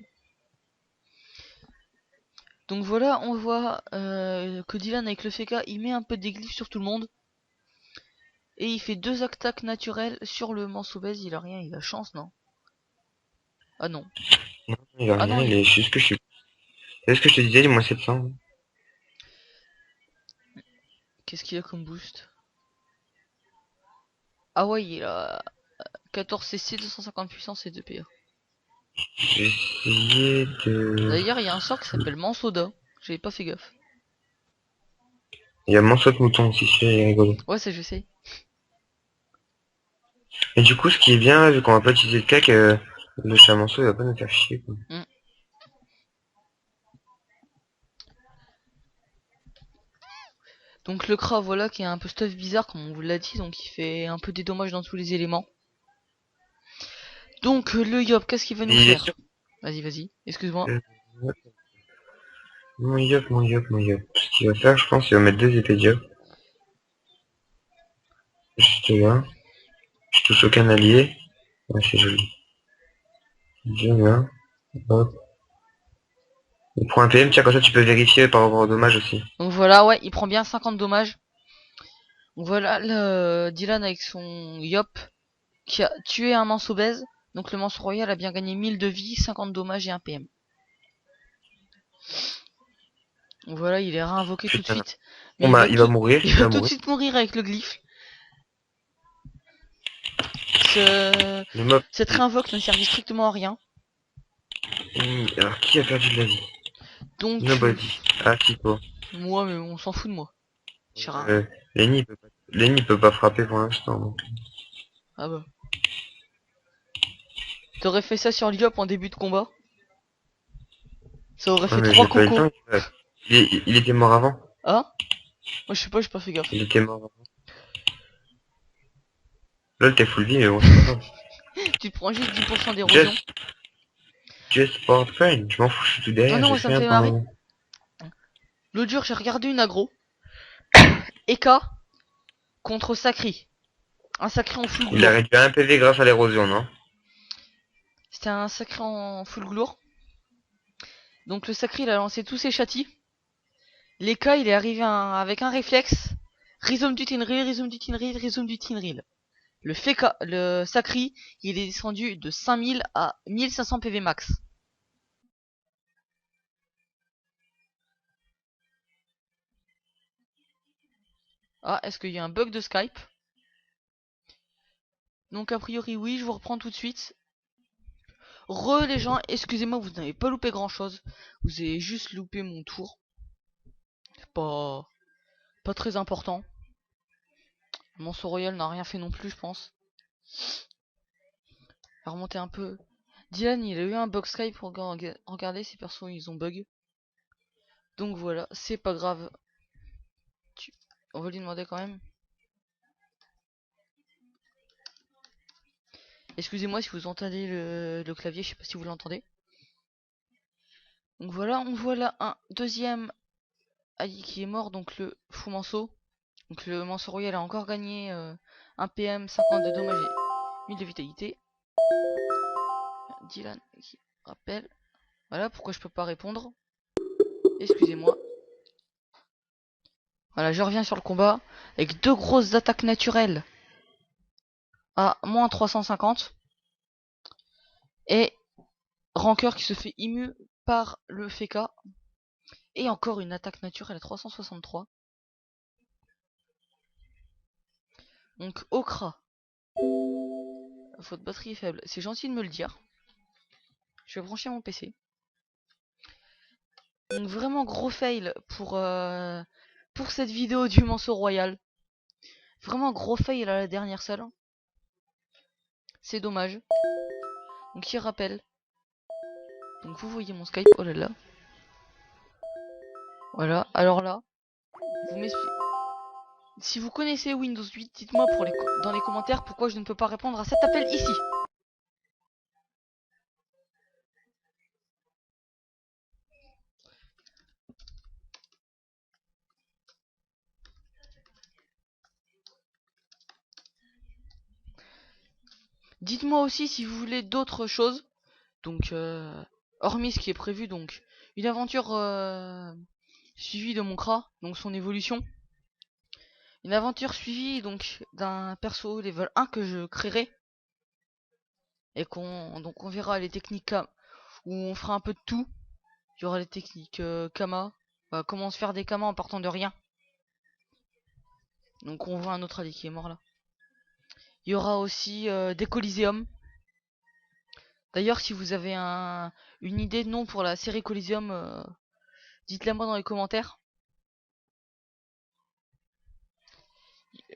Donc voilà, on voit que Dylan avec le FK, il met un peu des glyphes sur tout le monde. Et il fait 2 attaques naturelles sur le manceau baise. Il a rien, il a chance, non? Ah non. Non, il a Ah non, rien, il est juste que je suis... C'est ce que je te disais, il est moins 700. qu'est-ce qu'il a comme boost? Ah ouais, il a 14 CC, 250 puissance et 2 PA. J'ai essayé de... D'ailleurs, il y a un sort qui s'appelle Mansoda. J'avais pas fait gaffe. Il y a Mansour de Mouton aussi, c'est rigolo. Ouais, ça je sais. Et du coup, ce qui est bien, vu qu'on va pas utiliser le cac, le chat Mansour, il va pas nous faire chier, quoi. Hmm. Donc le Kra, voilà, qui est un peu stuff bizarre, comme on vous l'a dit. Donc il fait un peu des dommages dans tous les éléments. Donc le Yop, qu'est-ce qu'il va nous Et il est faire? sûr Vas-y, vas-y. Excuse-moi. que... Mon yop. Ce qu'il va faire, je pense, il va mettre deux épées diop. Juste là. Je touche aucun allié. Ouais, c'est joli. Bien là. Hop. Il prend un PM, tiens, comme ça tu peux vérifier par rapport au dommage aussi. Donc voilà, ouais, il prend bien 50 dommages. Donc voilà, le Dylan avec son Yop qui a tué un manceau baise. Donc le manceau royal a bien gagné 1000 de vie, 50 dommages et 1 PM. Donc voilà, il est réinvoqué tout de Putain. suite. Mais Bon bah, il va mourir, il il va va tout de mourir. suite mourir avec le glyphe. Ce... Le mob. Cette réinvoque ne servait strictement à rien. Alors, qui a perdu de la vie? Donc, Nobody. Ah, Kiko. moi, mais on s'en fout de moi. Euh, Lenny peut pas frapper pour l'instant. Donc. Ah bah. T'aurais fait ça sur Liop en début de combat. Ça aurait Ouais, fait mais 3 j'ai pas eu le cocos. temps. Il était mort avant. Ah, moi je sais pas, j'ai pas fait gaffe. Il était mort avant. Lol, t'es full vie, mais bon, c'est pas grave. Tu te prends juste 10% d'érosion. Just for fun. Je m'en fous, je suis tout Oh derrière, non, j'ai moi ça fait me un fait par marrer. moment. L'autre jour, j'ai regardé une aggro. Eka contre Sacri. Un Sacri en full Il a gloire. réduit à un PV grâce à l'érosion, non? C'était un Sacri en full gloire. Donc le Sacri, il a lancé tous ses châtis. L'Eka, il est arrivé avec un réflexe. Rhizome du Tinril, Rhizome du Tinril, Rhizome du Tinril. Le Sacri, il est descendu de 5000 à 1500 PV max. Ah, est-ce qu'il y a un bug de Skype? Donc a priori oui, je vous reprends tout de suite. Les gens, excusez-moi, vous n'avez pas loupé grand chose. Vous avez juste loupé mon tour. C'est pas... pas très important. Le Manso Royal n'a rien fait non plus, je pense. On va remonter un peu. Dylan, il a eu un bug Skype pour regarder ses persos, ils ont bug. Donc voilà, c'est pas grave. On va lui demander quand même. Excusez-moi si vous entendez le clavier, je sais pas si vous l'entendez. Donc voilà, on voit là un deuxième Ali qui est mort, donc le fou Manso. Donc le Manso Royal a encore gagné 1 PM, 50 de dommages et 1000 de vitalité. Dylan qui rappelle. Voilà pourquoi je peux pas répondre. Excusez-moi. Voilà, je reviens sur le combat avec deux grosses attaques naturelles à moins 350 et Rancœur qui se fait immu par le Feka et encore une attaque naturelle à 363. Donc Okra, votre batterie est faible, c'est gentil de me le dire. Je vais brancher mon PC. Donc vraiment gros fail pour cette vidéo du Manso Royal. Vraiment gros fail à la dernière salle. C'est dommage. Donc il rappelle. Donc vous voyez mon Skype, oh là là. Voilà, alors là, vous m'expliquez. Si vous connaissez Windows 8, dites-moi dans les commentaires pourquoi je ne peux pas répondre à cet appel ici. Dites-moi aussi si vous voulez d'autres choses. Donc, hormis ce qui est prévu, donc une aventure suivie de mon Kra, donc son évolution. Une aventure suivie donc d'un perso level 1 que je créerai. Et on verra les techniques où on fera un peu de tout. Il y aura les techniques Kama, comment se faire des Kama en partant de rien. Donc on voit un autre allié qui est mort là. Il y aura aussi des Coliseum. D'ailleurs, si vous avez une idée de nom pour la série Coliseum, dites-la moi dans les commentaires.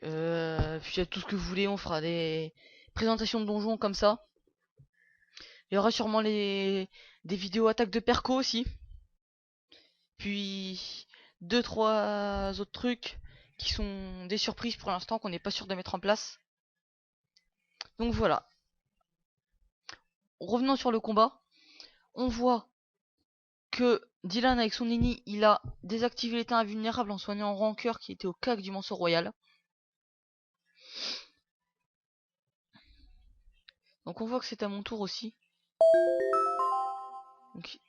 Puis tout ce que vous voulez, on fera des présentations de donjons comme ça. Il y aura sûrement des vidéos attaques de perco aussi. Puis 2-3 autres trucs qui sont des surprises pour l'instant qu'on n'est pas sûr de mettre en place. Donc voilà. Revenons sur le combat. On voit que Dylan avec son ennemi, il a désactivé l'état invulnérable en soignant Rancœur qui était au CAC du Manso Royal. Donc on voit que c'est à mon tour aussi. Donc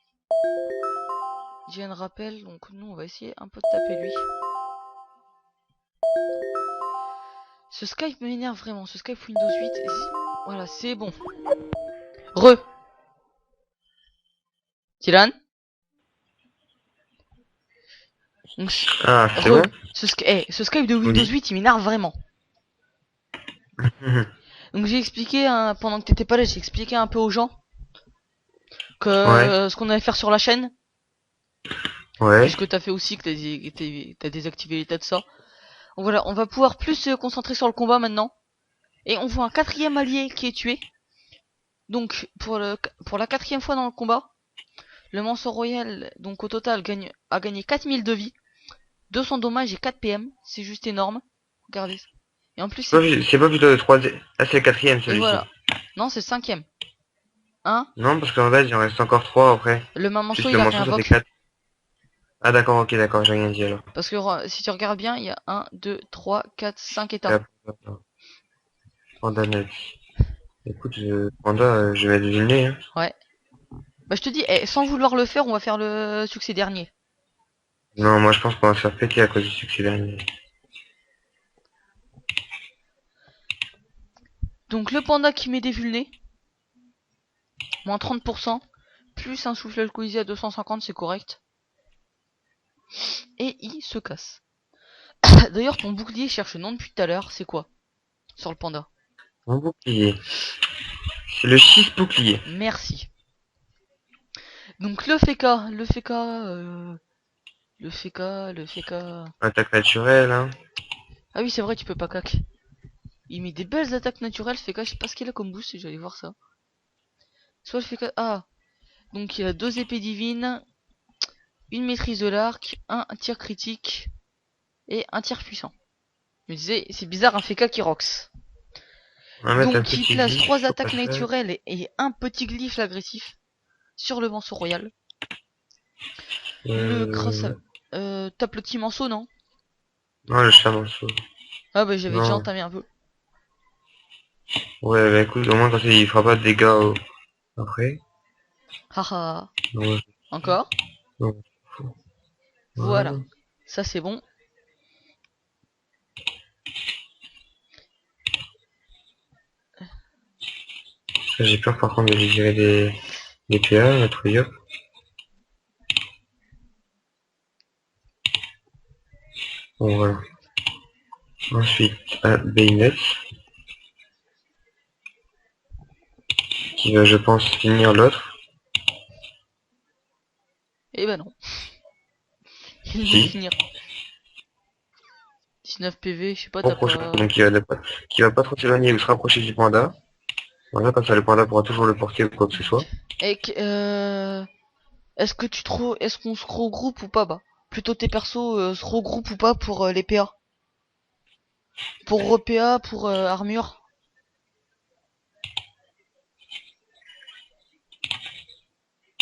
Dylan rappelle, donc nous on va essayer un peu de taper lui. Ce Skype m'énerve vraiment, ce Skype Windows 8, voilà c'est bon. Dylan. Donc, Ah, c'est bon. ce Skype de Windows 8 il m'énerve vraiment. Donc j'ai expliqué, pendant que t'étais pas là, j'ai expliqué un peu aux gens que ce qu'on allait faire sur la chaîne. Ouais. Puisque t'as fait aussi que t'as désactivé l'état de ça. Donc voilà, on va pouvoir plus se concentrer sur le combat maintenant. Et on voit un quatrième allié qui est tué. Donc pour la quatrième fois dans le combat, le Manso Royal, donc au total, a gagné 4000 de vie, 200 dommages et 4 PM. C'est juste énorme. Regardez ça. Et en plus c'est pas plutôt le troisième. Ah, c'est le quatrième celui-ci. Voilà. Non, c'est le cinquième. Hein? Non, parce qu'en fait, il en reste encore 3 après. Le Manso, Juste il le a Manso, rien ça fait invoqué. 4. Ah d'accord, ok, d'accord, j'ai rien dit alors. Parce que si tu regardes bien, il y a 1, 2, 3, 4, 5 états. Panda Navi. Écoute, Panda, je vais mettre du nez. Hein. Ouais. Bah je te dis, sans vouloir le faire, on va faire le succès dernier. Non, moi je pense qu'on va se faire péter à cause du succès dernier. Donc le panda qui met des vulnés. Moins 30%. Plus un souffle alcoolisé à 250, c'est correct. Et il se casse. D'ailleurs, ton bouclier cherche le nom depuis tout à l'heure, c'est quoi? Sur le panda. Mon bouclier. C'est le 6 bouclier. Merci. Donc le Feka, Le FK, le FK. Attaque naturelle, hein. Ah oui, c'est vrai, tu peux pas cac. Il met des belles attaques naturelles, FK, je sais pas ce qu'il a comme boost, j'allais voir ça. Soit le FK. Ah, donc il a 2 épées divines, une maîtrise de l'arc, un tir critique et un tir puissant. Je me disais, c'est bizarre un FK qui rox. On va mettre un Donc il petit place glyphe 3 au attaques passage. naturelles et un petit glyphe agressif sur le manceau royal. Le cross Euh... tape le petit manceau, non? Non, le chamanceau. Ah bah j'avais déjà Non. entamé un peu. Ouais, bah écoute, au moins comme ça, il fera pas de dégâts après. Haha. Non, Encore. non. Voilà. Voilà. Ça c'est bon. J'ai peur par contre de lui virer des PA, notre yop. Bon, voilà. Ensuite, à Baynet, qui va, je pense, finir l'autre. Et bah non. Il veut Si. finir. 19 PV, je sais pas, Au t'as prochain, pas... donc qui va pas trop s'éloigner ou se rapprocher du panda. Voilà, comme ça le panda pourra toujours le porter ou quoi que ce soit. Et est-ce que tu trouves... Est-ce qu'on se regroupe ou pas bah? Plutôt tes persos se regroupent ou pas pour les PA? Pour PA, pour armure?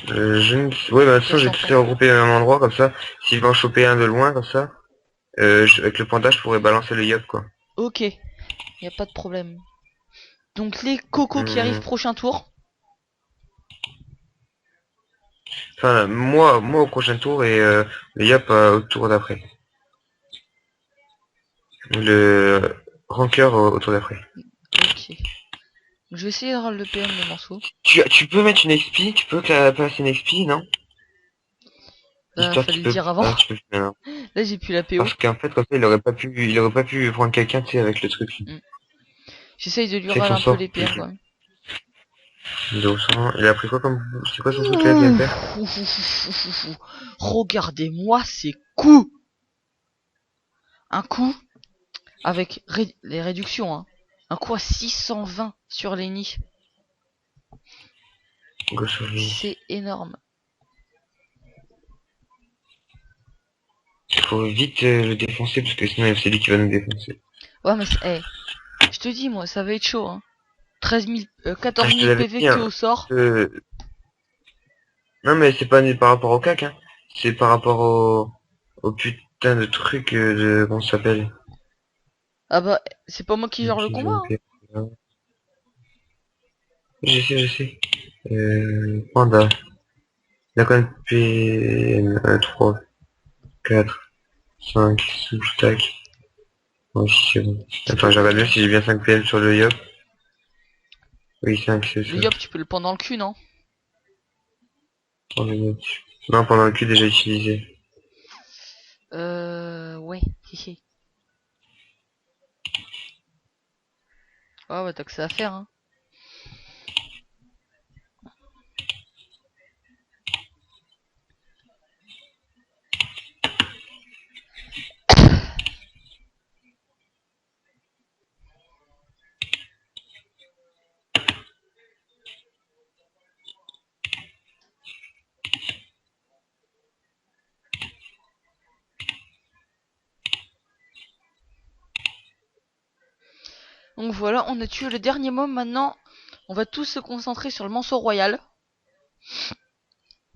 Ouais, bah, de toute façon, Qu'est-ce que j'ai t'en tous les penses? regroupés au même endroit, comme ça. S'il va en choper un de loin, comme ça, avec le panda, je pourrais balancer le yop, quoi. Ok, y a pas de problème. Donc les cocos qui arrivent Hum, prochain tour. Enfin, moi au prochain tour et le yop au tour d'après. Le rancœur au tour d'après. Ok. Je vais essayer d'avoir le PM le morceau. Tu peux mettre une XP, tu peux placer une XP, non? Bah Histoire fallait qu'il le peut. dire avant. Ah, tu peux faire, non. Là j'ai plus la PO. Parce qu'en fait, comme ça, il aurait pas pu prendre quelqu'un, tu sais, avec le truc. Mm. J'essaye de lui C'est râler son un peu sort. les PM quand même. 200. Il a pris quoi comme. C'est quoi son truc qu'il vient de faire? Regardez-moi ces coups. Un coup avec les réductions. Hein. Un coup à 620 sur les nids. Gauche sur lui. C'est énorme. Il faut vite le défoncer parce que sinon c'est lui qui va nous défoncer. Ouais mais hey, je te dis moi ça va être chaud. Hein. 13 000, Ah, 14 je te 000 l'avais PV dit, que hein. au sort. Non mais c'est pas par rapport au cac, hein. C'est par rapport au putain de truc de. Comment ça s'appelle? Ah bah c'est pas moi qui gère le combat. Hein. Je sais. Panda. D'accord, PM 3, 4, 5, souche, tac. Oui, c'est bon. Tu Attends, peux je regarde bien si j'ai bien 5 PM sur le yop. Oui, 5, c'est le ça. yop tu peux le prendre dans le cul non? Non, pendant le cul déjà utilisé. Ouais. Hihi. Ouais t'as que ça à faire hein. Donc voilà, on a tué le dernier mob maintenant. On va tous se concentrer sur le manceau royal.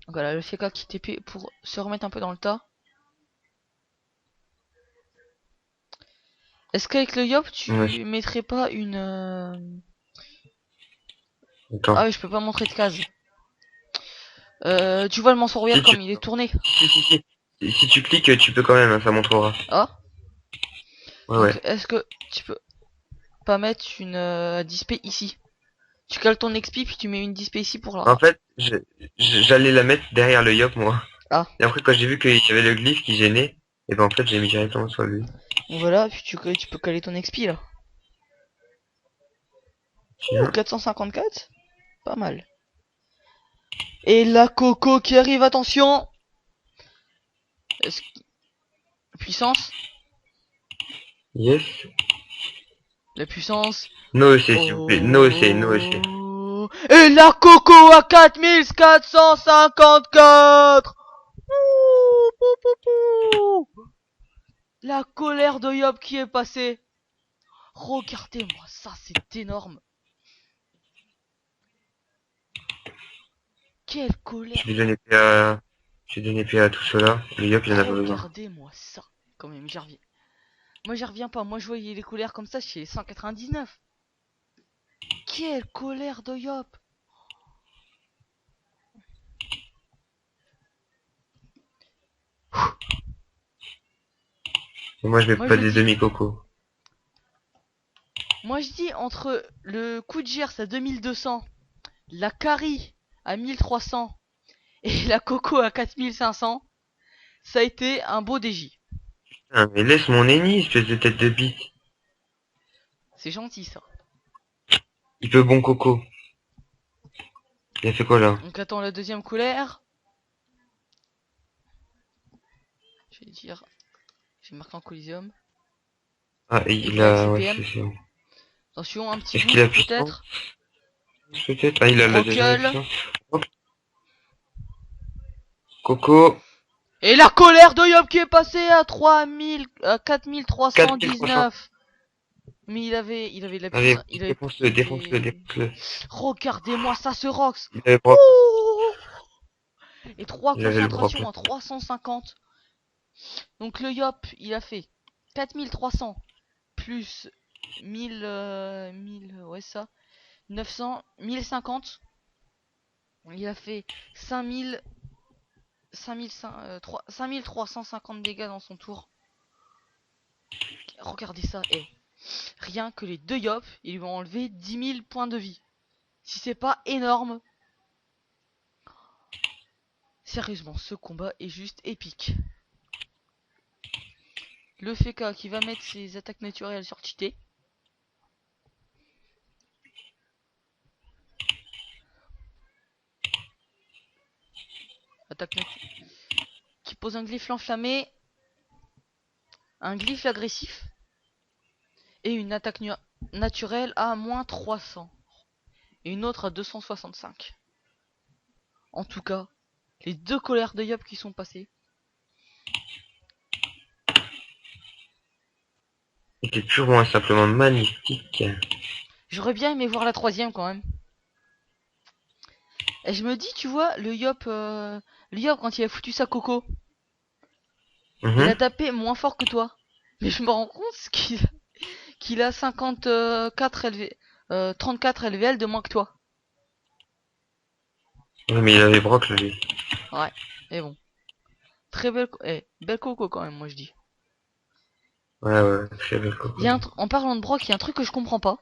Donc voilà, le FK qui TP pour se remettre un peu dans le tas. Est-ce qu'avec le Yop, Ouais, tu mettrais pas une... attends. Ah oui, je peux pas montrer de case. Tu vois le manceau royal Si tu, comme il est tourné. si tu cliques, tu peux quand même, hein, ça montrera. Ah. Ouais, Donc ouais. est-ce que tu peux pas mettre une display ici? Tu cales ton XP puis tu mets une display ici pour là. En fait, j'allais la mettre derrière le yop, moi. Ah. Et après, quand j'ai vu qu'il y avait le glyphe qui gênait, et ben en fait, j'ai mis directement sur lui. Donc voilà, puis tu peux caler ton XP là. Ouh, Tiens. 454. Pas mal. Et la Coco qui arrive, attention. Est-ce que- Puissance. Yes. La puissance. No EC, s'il vous plaît. No EC, no EC. Oh. Et la coco à 4454. Ouh, pou, pou, pou. La colère de Yop qui est passée. Regardez-moi ça, c'est énorme. Quelle colère. Je vais donner paix à... Je vais donner paix à tout cela. Le Yop, il en a pas besoin. Regardez-moi ça. Quand même, j'y reviens. Moi, j'y reviens pas. Moi, je voyais les colères comme ça chez 199. Quelle colère de Yop. Et moi, je mets Moi, pas je des dis- demi-cocos. Moi, je dis entre le coup de gerce à 2200, la Kari à 1300 et la Coco à 4500, ça a été un beau DJ. Putain, mais laisse mon ennemi, espèce de tête de bite. C'est gentil ça. Il peut bon coco. Il a fait quoi là? Donc attends la deuxième colère. Je vais dire, j'ai marqué en Coliseum. Ah, il Black a... Ouais, CPM. c'est bon. Attention, un petit Est-ce qu'il a boost puissance? peut-être. Peut-être. Ah, il a la Brockle. deuxième. Hop. Coco. Et la colère de Yop qui est passée à 4319. 4300. Mais il avait de la Allez, puissance. défonce-le, défonce-le, défonce-le. Regardez-moi ça, ce Rox. Il avait Brock. Ouh. Et 3 Il avait le Brock. concentrations à 350. Donc le Yop, il a fait 4300 plus 1000, ouais ça, 900, 1050. Il a fait 5000, 5350 dégâts dans son tour. Regardez ça, rien que les deux Yop, ils lui ont enlevé 10 000 points de vie. Si c'est pas énorme. Sérieusement, ce combat est juste épique. Le FK qui va mettre ses attaques naturelles sur Cheaté. Attaque qui pose un glyphe enflammé. Un glyphe agressif. Et une attaque naturelle à moins 300. Et une autre à 265. En tout cas, les deux colères de Yop qui sont passées. C'était purement et simplement magnifique. J'aurais bien aimé voir la troisième quand même. Et je me dis, tu vois, le Yop quand il a foutu sa coco, il a tapé moins fort que toi. Mais je me rends compte qu'il a 54 LV, 34 LVL de moins que toi. Ouais, mais il avait Brock là, lui. Ouais, et bon. Très belle, belle coco quand même, moi je dis. Ouais, très belle coco. En parlant de broc, il y a un truc que je comprends pas.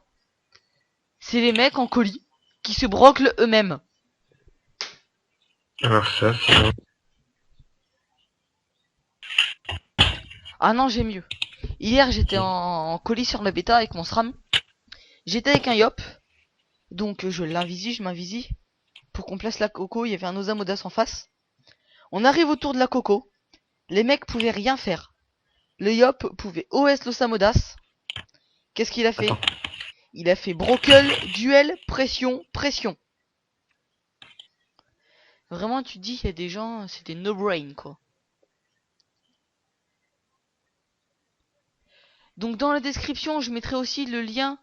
C'est les mecs en colis qui se broclent eux-mêmes. Alors ça, c'est bon. Ah non, j'ai mieux. Hier, j'étais en colis sur la bêta avec mon SRAM. J'étais avec un Yop. Donc je m'invisie. Pour qu'on place la coco, il y avait un Osamodas en face. On arrive autour de la coco. Les mecs pouvaient rien faire. Le Yop pouvait OS l'Osamodas. Qu'est-ce qu'il a fait? Attends. Il a fait brocle, duel, pression, pression. Vraiment, tu te dis, il y a des gens, c'est des no-brain, quoi. Donc dans la description, je mettrai aussi le lien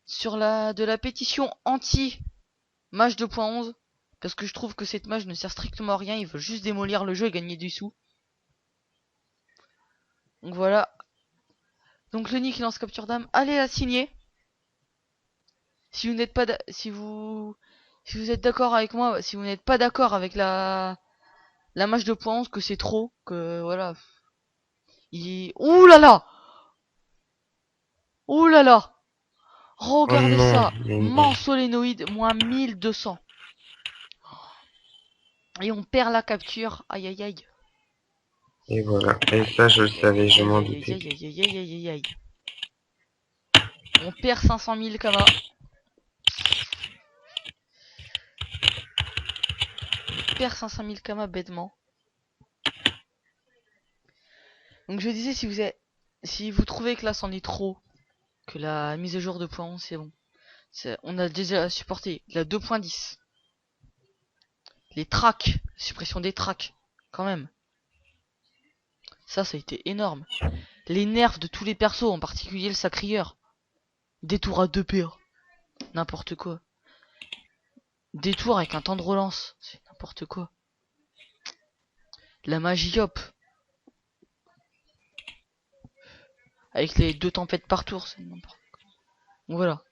sur de la pétition anti-match 2.11. Parce que je trouve que cette match ne sert strictement à rien, ils veulent juste démolir le jeu et gagner du sous. Donc voilà. Donc le nick lance capture d'âme, allez la signer. Si vous n'êtes pas si vous êtes d'accord avec moi, si vous n'êtes pas d'accord avec la match 2.11, que c'est trop, que voilà. Ouh là là. Ouh là là. Regardez ça. Mansolénoïde, moins 1200. Et on perd la capture. Aïe aïe aïe. Et voilà. Et ça, je le savais, je m'en doutais. Aïe aïe aïe aïe aïe. On perd 500 000 kamas. On perd 500 000 kamas bêtement. Donc je disais, si vous trouvez que là c'en est trop, que la mise à jour 2.11 c'est bon. On a déjà supporté la 2.10. Les tracks, suppression des tracks, quand même. Ça a été énorme. Les nerfs de tous les persos, en particulier le sacrieur. Détour à 2 PA. N'importe quoi. Détour avec un temps de relance. C'est n'importe quoi. La magie hop. Avec les 2 tempêtes par tour, c'est n'importe quoi. Donc voilà.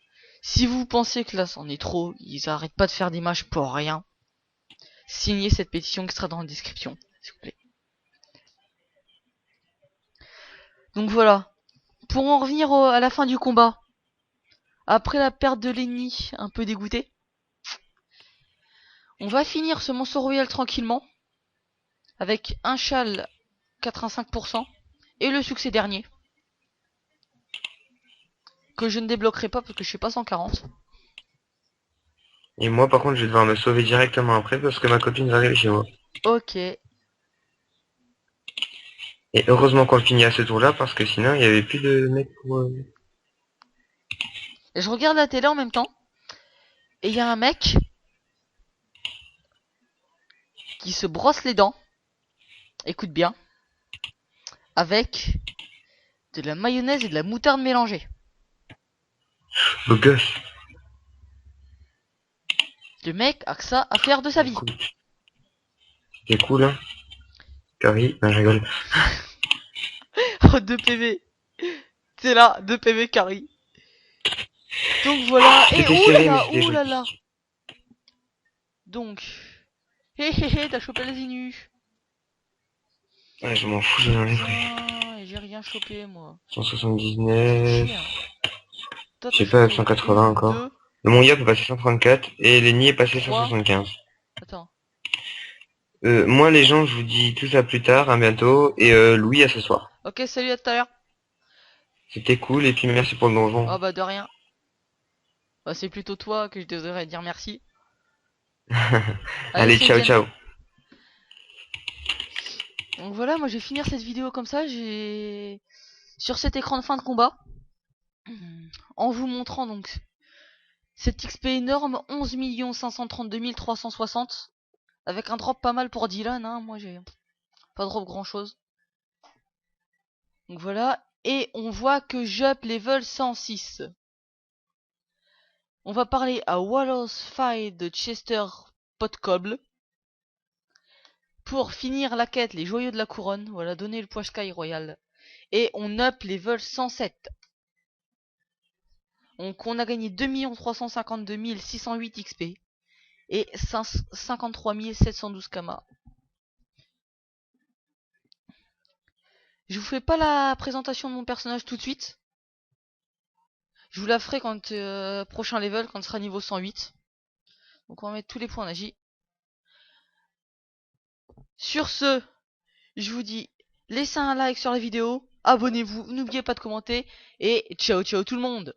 Si vous pensez que là c'en est trop, ils arrêtent pas de faire des matchs pour rien. Signez cette pétition qui sera dans la description, s'il vous plaît. Donc voilà. Pour en revenir à la fin du combat. Après la perte de l'ennemi, un peu dégoûté. On va finir ce monstre royal tranquillement. Avec un châle 85%. Et le succès dernier. Que je ne débloquerai pas parce que je suis pas 140. Et moi, par contre, je vais devoir me sauver directement après parce que ma copine va arriver chez moi. Ok. Et heureusement qu'on finit à ce tour-là parce que sinon, il y avait plus de mecs pour... Et je regarde la télé en même temps. Et il y a un mec qui se brosse les dents. Écoute bien. Avec de la mayonnaise et de la moutarde mélangée. Beau gosse. Le mec a que ça à faire de sa vie. C'est cool, hein. Carrie, non, je rigole. Oh, 2 PV. C'est là, 2 PV carry. Donc voilà. Et C'était serré, mais c'était oulala. joli. Donc. Hé hé hé, t'as chopé la Zinu. Ouais, je m'en fous, je l'enlèverai. Putain, j'ai rien chopé moi. 179... Chier, hein. Toi Je t'as sais pas, chopé 180 1, encore. 2, Le mon Yop est passé 134 et l'ennemi est passé 3. 175. Attends. Moi les gens, je vous dis tout ça plus tard, à bientôt, et Louis à ce soir. Ok, salut, à tout à l'heure. C'était cool, et puis merci pour le donjon. Oh bah de rien. Bah c'est plutôt toi que je devrais dire merci. Allez, Allez, salut ciao Ken. ciao. Donc voilà, moi je vais finir cette vidéo comme ça. J'ai sur cet écran de fin de combat, en vous montrant donc cet XP énorme, 11 532 360, avec un drop pas mal pour Dylan, hein. Moi j'ai pas drop grand chose. Donc voilà, et on voit que j'up level 106. On va parler à Wallace Fight de Chester Potcoble. Pour finir la quête, les joyaux de la couronne, voilà, donner le poids Sky Royal. Et on up level 107. Donc on a gagné 2 352 608 XP. Et 53 712 Kama. Je vous fais pas la présentation de mon personnage tout de suite. Je vous la ferai quand prochain level, quand ce sera niveau 108. Donc on va mettre tous les points en agi. Sur ce, je vous dis, laissez un like sur la vidéo, abonnez-vous, n'oubliez pas de commenter, et ciao ciao tout le monde.